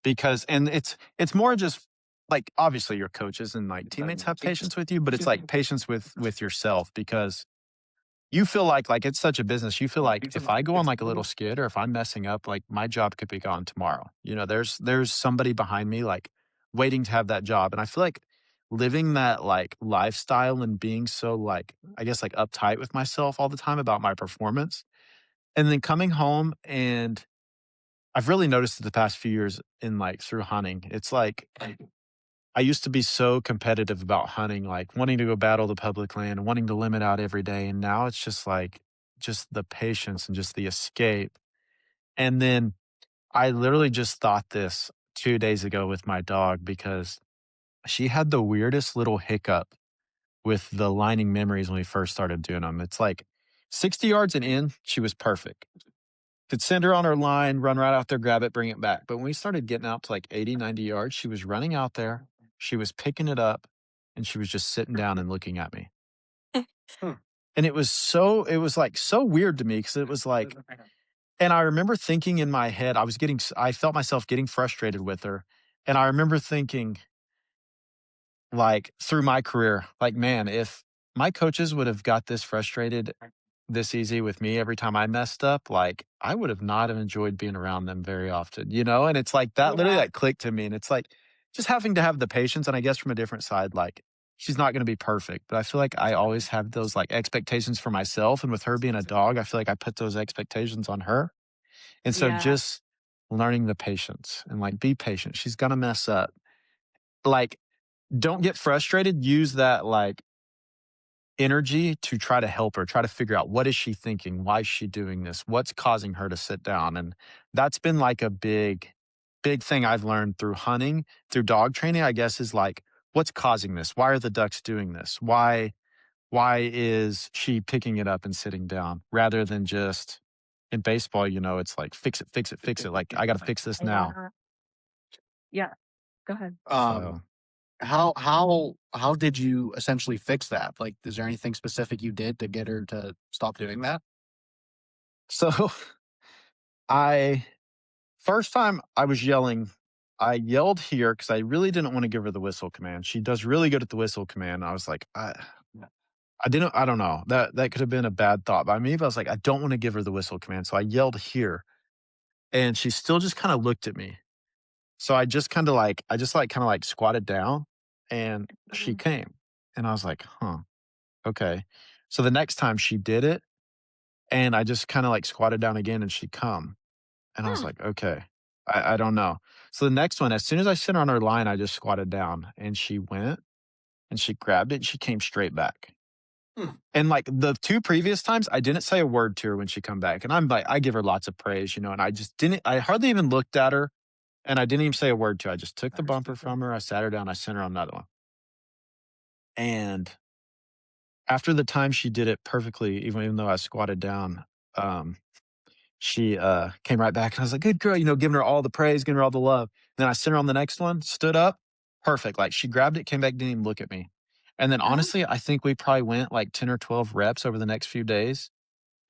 C: because and it's more just like obviously your coaches and like teammates have patience with you, but it's like patience with yourself because you feel like it's such a business. You feel like if I go on like a little skid or if I'm messing up, like my job could be gone tomorrow. You know, there's somebody behind me like waiting to have that job. And I feel like living that like lifestyle and being so like, I guess like uptight with myself all the time about my performance. And then coming home and I've really noticed it the past few years in like through hunting. It's like I used to be so competitive about hunting, like wanting to go battle the public land, wanting to limit out every day. And now it's just like, just the patience and just the escape. And then I literally just thought this 2 days ago with my dog because she had the weirdest little hiccup with the lining memories when we first started doing them. It's like 60 yards and in, she was perfect. Could send her on her line, run right out there, grab it, bring it back. But when we started getting out to like 80, 90 yards, she was running out there, she was picking it up, and she was just sitting down and looking at me.
B: Hmm.
C: And it was like so weird to me because it was like, and I remember thinking in my head, I felt myself getting frustrated with her. And I remember thinking, like through my career, like, man, if my coaches would have got this frustrated this easy with me every time I messed up, like I would have not have enjoyed being around them very often, you know? And it's like that literally
A: Yeah.
C: that clicked to me. And it's like just having to have the patience. And I guess from a different side, like she's not going to be perfect, but I feel like I always have those like expectations for myself. And with her being a dog, I feel like I put those expectations on her. And so
A: Yeah.
C: just learning the patience and like be patient. She's going to mess up. Like, don't get frustrated. Use that like energy to try to help her, try to figure out what is she thinking? Why is she doing this? What's causing her to sit down? And that's been like a big thing I've learned through hunting, through dog training, I guess, is like, what's causing this? Why are the ducks doing this? Why is she picking it up and sitting down rather than just in baseball, you know, it's like fix it, fix it, fix it. Like I got to fix this now.
A: Yeah. Yeah. Go ahead.
B: Um,
C: So
B: how did you essentially fix that? Like, is there anything specific you did to get her to stop doing that?
C: so I first time I was yelling, I yelled here because I really didn't want to give her the whistle command. She does really good at the whistle command. I was like, I don't know. That could have been a bad thought by me, but I was like, I don't want to give her the whistle command. So I yelled here. and she still just kind of looked at me. So I just squatted down and she
A: Mhm.
C: came. And I was like, huh, okay. So the next time she did it and I just kind of like squatted down again and she come. And I was
A: Hmm.
C: like, okay, I don't know. So the next one, as soon as I sent her on her line, I just squatted down and she went and she grabbed it and she came straight back.
B: Hmm.
C: And like the two previous times, I didn't say a word to her when she come back. And I'm like, I give her lots of praise, and I just didn't, I hardly even looked at her and I didn't even say a word to her. I just took the bumper from her. I sat her down. I sent her on another one. And after the time she did it perfectly, even though I squatted down, um, she came right back and I was like, good girl, giving her all the praise, giving her all the love. Then I sent her on the next one, stood up, perfect. Like she grabbed it, came back, didn't even look at me. And then
A: Oh,
C: honestly, I think we probably went like 10 or 12 reps over the next few days.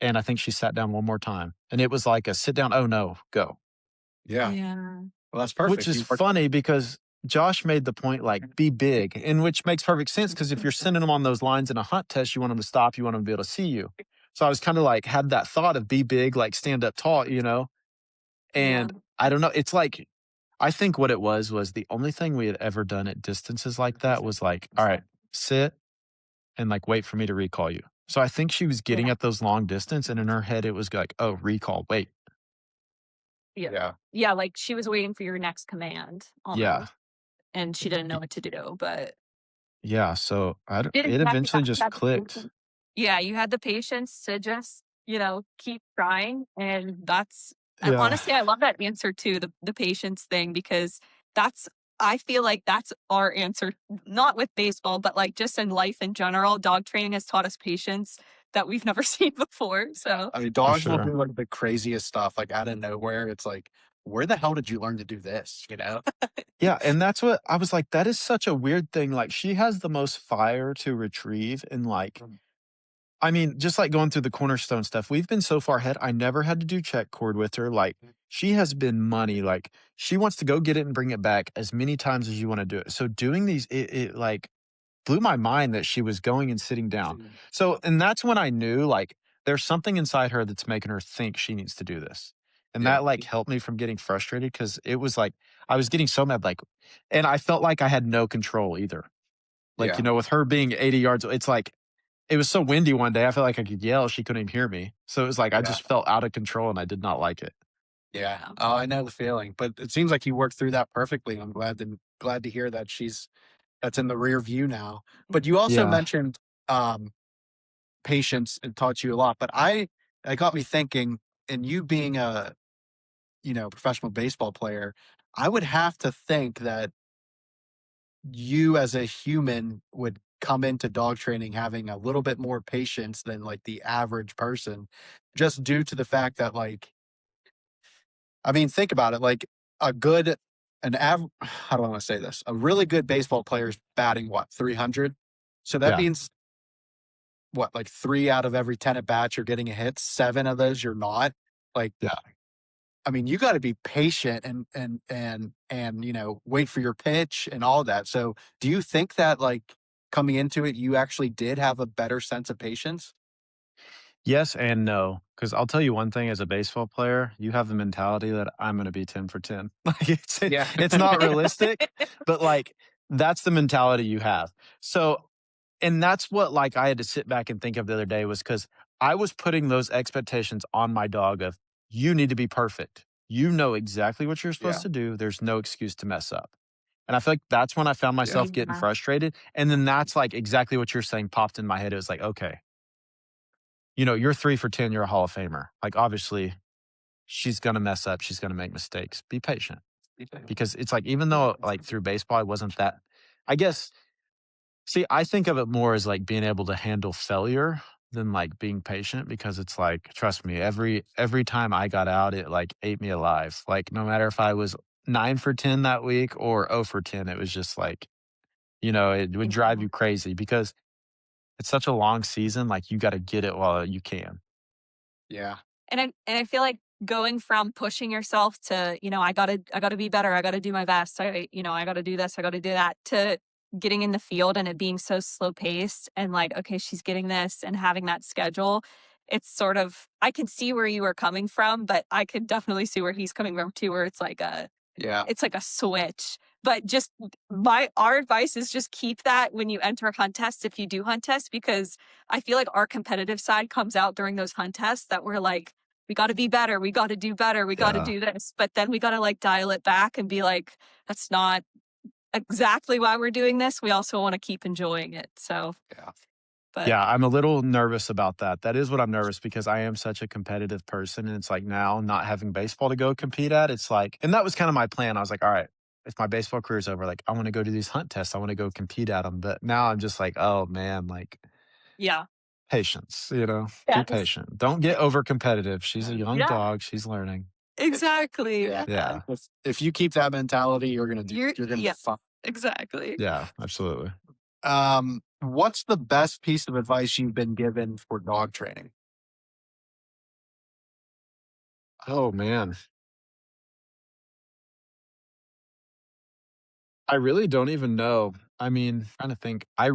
C: And I think she sat down one more time. And it was like a sit down, oh no, go.
B: Yeah.
A: yeah.
B: Well, that's
C: Which
B: perfect.
C: is
B: You worked.
C: funny because Josh made the point like be big, and which makes perfect sense because if you're sending them on those lines in a hunt test, you want them to stop, you want them to be able to see you. So I was kind of like had that thought of be big, like stand up tall.
A: Yeah.
C: And I don't know, it's like I think what it was the only thing we had ever done at distances like that was like, all right, sit and like wait for me to recall you. So I think she was getting
A: Yeah.
C: at those long distance, and in her head it was like, oh, recall, wait,
A: Yeah.
B: Yeah.
A: Yeah, like she was waiting for your next command
C: yeah,
A: almost, and she didn't know
C: y-
A: what to do, but
C: yeah. So
A: didn't
C: it
A: have to
C: eventually just
A: have the
C: clicked.
A: patience. Yeah, you had the patience to just, keep trying, and and
C: Yeah.
A: honestly, I love that answer too, the patience thing, because that's I feel like that's our answer, not with baseball, but, like, just in life in general. Dog training has taught us patience that we've never seen before, so
B: I mean,
C: For
B: dogs will
C: sure.
B: do like the craziest stuff, like out of nowhere. It's like, where the hell did you learn to do this?
C: Yeah, and that's what I was like, that is such a weird thing, like, she has the most fire to retrieve and, like
B: Mm.
C: I mean, just like going through the cornerstone stuff, we've been so far ahead, I never had to do check cord with her, like, she has been money, like, she wants to go get it and bring it back as many times as you wanna do it. So doing these, like, blew my mind that she was going and sitting down. So and that's when I knew, like, there's something inside her that's making her think she needs to do this. And
B: Yeah.
C: that, like, helped me from getting frustrated because it was like I was getting so mad, like and I felt like I had no control either. Like,
B: Yeah.
C: with her being 80 yards, it's like it was so windy one day, I felt like I could yell, she couldn't even hear me. So it was like I
B: Yeah.
C: just felt out of control and I did not like it.
B: Yeah.
A: yeah.
B: Oh, I know the feeling, but it seems like you worked through that perfectly. I'm glad to hear that that's in the rear view now. But you also
C: Yeah.
B: mentioned um patience and taught you a lot. But it got me thinking, and you being a professional baseball player, I would have to think that you as a human would come into dog training having a little bit more patience than like the average person, just due to the fact that like I mean, think about it. Like a good, how do I want to say this? A really good baseball player is batting what, 300? So that
C: Yeah.
B: means what, like 3 out of every 10 at bats, you're getting a hit. 7 of those, you're not. Like,
C: Yeah.
B: I mean, you got to be patient and wait for your pitch and all that. So, do you think that like coming into it, you actually did have a better sense of patience?
C: Yes and no, because I'll tell you one thing as a baseball player, you have the mentality that I'm gonna be 10 for 10. Like,
B: Yeah.
C: it's not realistic, but, like, that's the mentality you have. So and that's what, like, I had to sit back and think of the other day was because I was putting those expectations on my dog of, "You need to be perfect. You know exactly what you're supposed
B: Yeah.
C: to do. There's no excuse to mess up." And I feel like that's when I found
B: Yeah.
C: myself getting
A: Yeah.
C: frustrated, and then that's, like, exactly what you're saying popped in my head. It was like, "Okay, you're 3 for 10, you're a Hall of Famer. Like, obviously, she's gonna mess up, she's gonna make mistakes. Be patient." Because it's like, even though, like, through baseball, I wasn't that I guess see, I think of it more as, like, being able to handle failure than, like, being patient because it's like, trust me, every time I got out, it, like, ate me alive. Like, no matter if I was 9 for 10 that week or 0 for 10, it was just like, it would drive
A: Yeah.
C: you crazy because it's such a long season, like, you gotta get it while you can.
B: Yeah.
A: And I feel like going from pushing yourself to, I gotta be better, I gotta do my best, I gotta do this, I gotta do that, to getting in the field and it being so slow paced and like, okay, she's getting this and having that schedule. it's sort of, I can see where you are coming from, but I could definitely see where he's coming from too, where it's like a switch. But just our advice is just keep that when you enter a hunt test, if you do hunt test, because I feel like our competitive side comes out during those hunt tests that we're like, we got to be better. We got to do better. We got to do this. But then we got to like dial it back and be like, that's not exactly why we're doing this. We also want to keep enjoying it. So, but
C: yeah, I'm a little nervous about that. That is what I'm nervous because I am such a competitive person. And it's like now not having baseball to go compete at, it's like, and that was kind of my plan. I was like, all right, if my baseball career is over, like I want to go do these hunt tests. I want to go compete at them. But now I'm just like, oh man, like
A: yeah.
C: patience, you know, be
A: Yes.
C: patient. Don't get over competitive. She's a young
A: Yeah.
C: dog. She's learning.
A: Exactly.
C: Yeah.
B: If you keep that mentality, you're gonna do. You're gonna be fine.
A: Exactly.
C: Yeah, absolutely.
B: What's the best piece of advice you've been given for dog training?
C: Oh man. I really don't even know. I mean, trying to think. I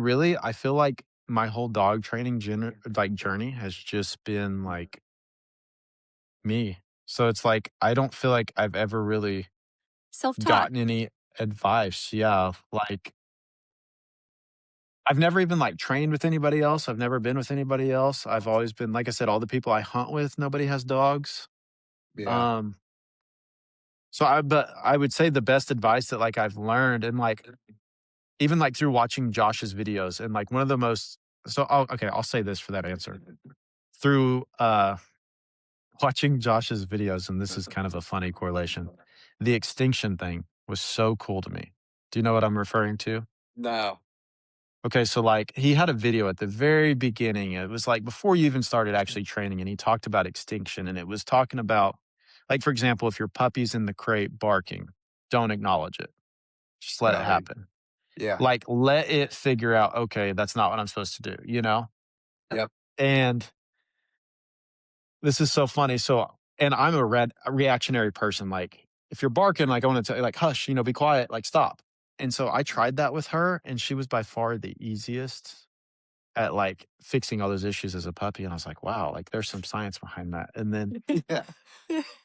C: feel like my whole dog training journey has just been like me. So it's like I don't feel like I've ever really
A: Self-taught.
C: gotten any advice. Yeah, like I've never even like trained with anybody else. I've never been with anybody else. I've always been, like I said, all the people I hunt with, nobody has dogs. Um, but I would say the best advice that like I've learned and like even like through watching Josh's videos and like one of the most I'll say this for that answer. Through watching Josh's videos, and this is kind of a funny correlation. The extinction thing was so cool to me. Do you know what I'm referring to?
B: No.
C: Okay, so like he had a video at the very beginning. It was like before you even started actually training, and he talked about extinction. And it was talking about, like, for example, if your puppy's in the crate barking, don't acknowledge it. Just let it happen.
B: Yeah.
C: Like, let it figure out, okay, that's not what I'm supposed to do, you know?
B: Yep.
C: And this is so funny. So, and I'm a reactionary person. Like, if you're barking, like, I want to tell you, like, hush, you know, be quiet, like, stop. And so I tried that with her, and she was by far the easiest at like fixing all those issues as a puppy. And I was like, wow, like, there's some science behind that. And then,
B: Yeah.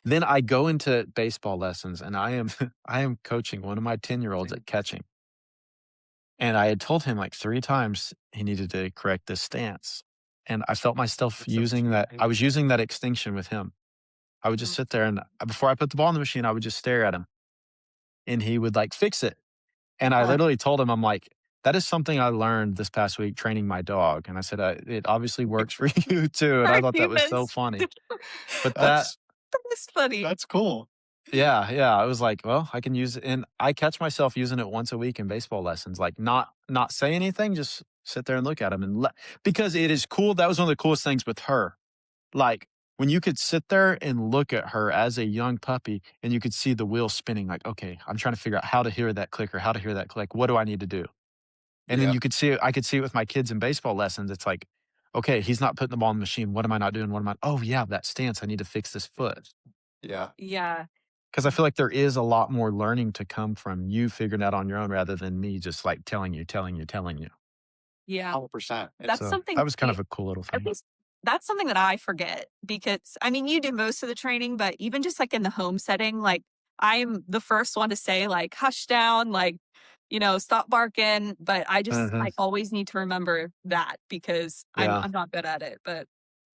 C: then I go into baseball lessons, and I am coaching one of my 10-year-olds at catching. And I had told him like 3 times he needed to correct this stance. And I felt myself using that. I was using that extinction with him. I would just sit there and before I put the ball in the machine, I would just stare at him and he would like fix it. And I literally told him, I'm like, that is something I learned this past week training my dog. And I said, it obviously works for you too. And I thought that was so funny. But
B: That's
A: funny.
B: that's cool.
C: yeah. I was like, well, I can use it. And I catch myself using it once a week in baseball lessons, like not say anything, just sit there and look at him because it is cool. That was one of the coolest things with her. Like when you could sit there and look at her as a young puppy and you could see the wheel spinning, like, okay, I'm trying to figure out how to hear that clicker, how to hear that click. What do I need to do? And then you could see it. I could see it with my kids in baseball lessons. It's like, okay, he's not putting the ball in the machine. What am I not doing? Oh yeah, that stance. I need to fix this foot.
B: Yeah.
A: Yeah.
C: Because I feel like there is a lot more learning to come from you figuring out on your own rather than me just like telling you.
A: Yeah.
B: 100%.
A: That's
C: So
A: something
C: that was kind of a cool little
A: at
C: thing.
A: least that's something that I forget because I mean, you do most of the training, but even just like in the home setting, like I'm the first one to say like hush down, like, you know, stop barking. But I always need to remember that because
C: Yeah.
A: I'm not good at it. But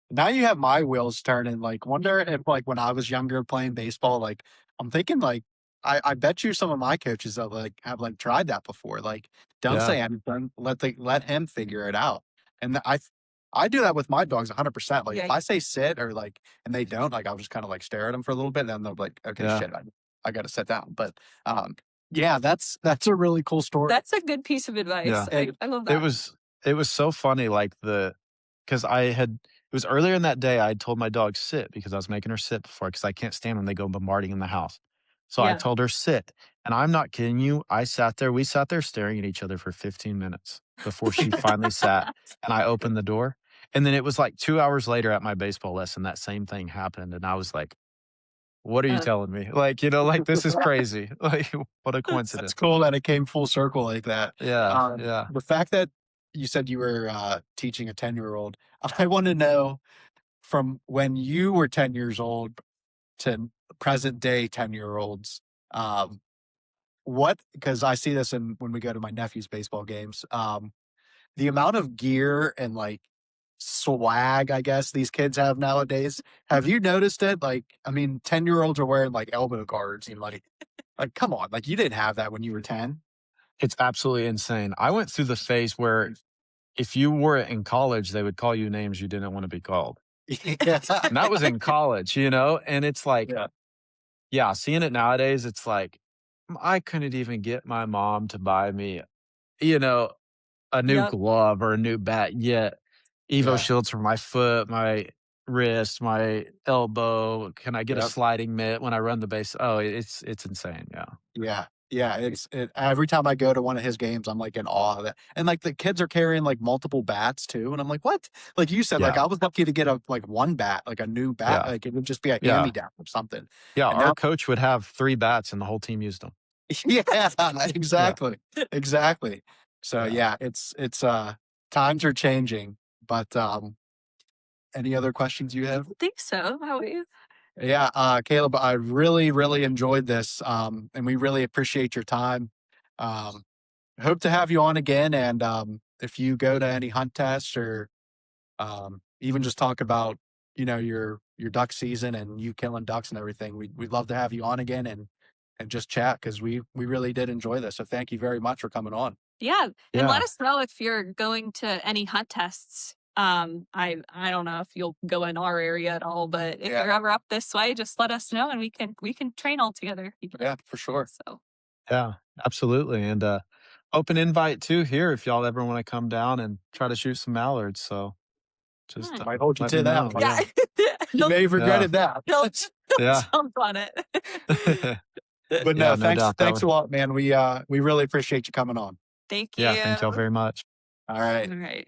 B: Now you have my wheels turning. Like, wonder if like when I was younger playing baseball, like I'm thinking like I bet you some of my coaches have like tried that before. Like, don't
C: Yeah.
B: say anything. Let him figure it out. And I do that with my dogs 100%. Like if I say sit or like and they don't, like I'll just kind of like stare at them for a little bit, and then they'll be like, okay,
C: Yeah.
B: shit, I got to sit down. But yeah, that's a really cool story.
A: that's a good piece of advice.
C: Yeah.
A: I love that.
C: It was so funny, like because it was earlier in that day I had told my dog sit because I was making her sit before because I can't stand when they go bombarding in the house. So I told her sit. And I'm not kidding you. We sat there staring at each other for 15 minutes before she finally sat and I opened the door. And then it was like 2 hours later at my baseball lesson, that same thing happened. And I was like, what are you telling me? Like, you know, like this is crazy. Like, what a coincidence.
B: It's cool that it came full circle like that.
C: Yeah.
B: The fact that you said you were teaching a 10-year-old, I want to know from when you were 10 years old to present day 10-year-olds, because I see this when we go to my nephew's baseball games, the amount of gear and like swag, I guess, these kids have nowadays. Have you noticed it? Like, I mean, 10-year-olds are wearing like elbow guards and like, come on, like you didn't have that when you were 10.
C: It's absolutely insane. I went through the phase where if you were in college, they would call you names you didn't want to be called.
B: Yeah.
C: And that was in college, And it's like, yeah, seeing it nowadays, it's like, I couldn't even get my mom to buy me, a new
A: Yep.
C: glove or a new bat yet. Evo
B: Yeah.
C: shields for my foot, my wrist, my elbow. Can I get a
B: Yep.
C: sliding mitt when I run the base? Oh, it's insane. Yeah.
B: Yeah. Yeah. Every time I go to one of his games, I'm like in awe of it. And like the kids are carrying like multiple bats too. And I'm like, what? Like you said, like
C: Yeah.
B: I was lucky to get one bat, like a new bat.
C: Yeah.
B: Like it would just be a
C: Yeah.
B: hand-me-down or something.
C: Yeah.
B: And
C: Our
B: now,
C: coach would have 3 bats and the whole team used them.
B: yeah, exactly. Exactly. So
C: Yeah.
B: it's times are changing. But any other questions you have?
A: I think so. How are you?
B: Yeah, Caleb, I really, really enjoyed this. And we really appreciate your time. Um, hope to have you on again. And if you go to any hunt tests or even just talk about, your duck season and you killing ducks and everything, we'd love to have you on again and just chat because we really did enjoy this. So thank you very much for coming on.
A: Yeah, and let
C: Yeah.
A: us know if you're going to any hunt tests. I don't know if you'll go in our area at all, but if you're ever up this way, just let us know and we can train all together.
B: Yeah, for sure.
A: So
C: Yeah. Absolutely. And open invite too here if y'all ever want to come down and try to shoot some mallards. So just
A: yeah.
B: Might hold you
C: let
B: to
C: me
B: that.
C: know.
A: Yeah.
B: You may have regretted that.
A: He'll
C: Yeah.
A: jump on it.
B: But
C: Yeah,
B: no,
C: no doubt.
B: thanks a lot, man. We really appreciate you coming on.
A: Thank you.
C: Yeah, thank y'all very much.
B: All right.
A: All right.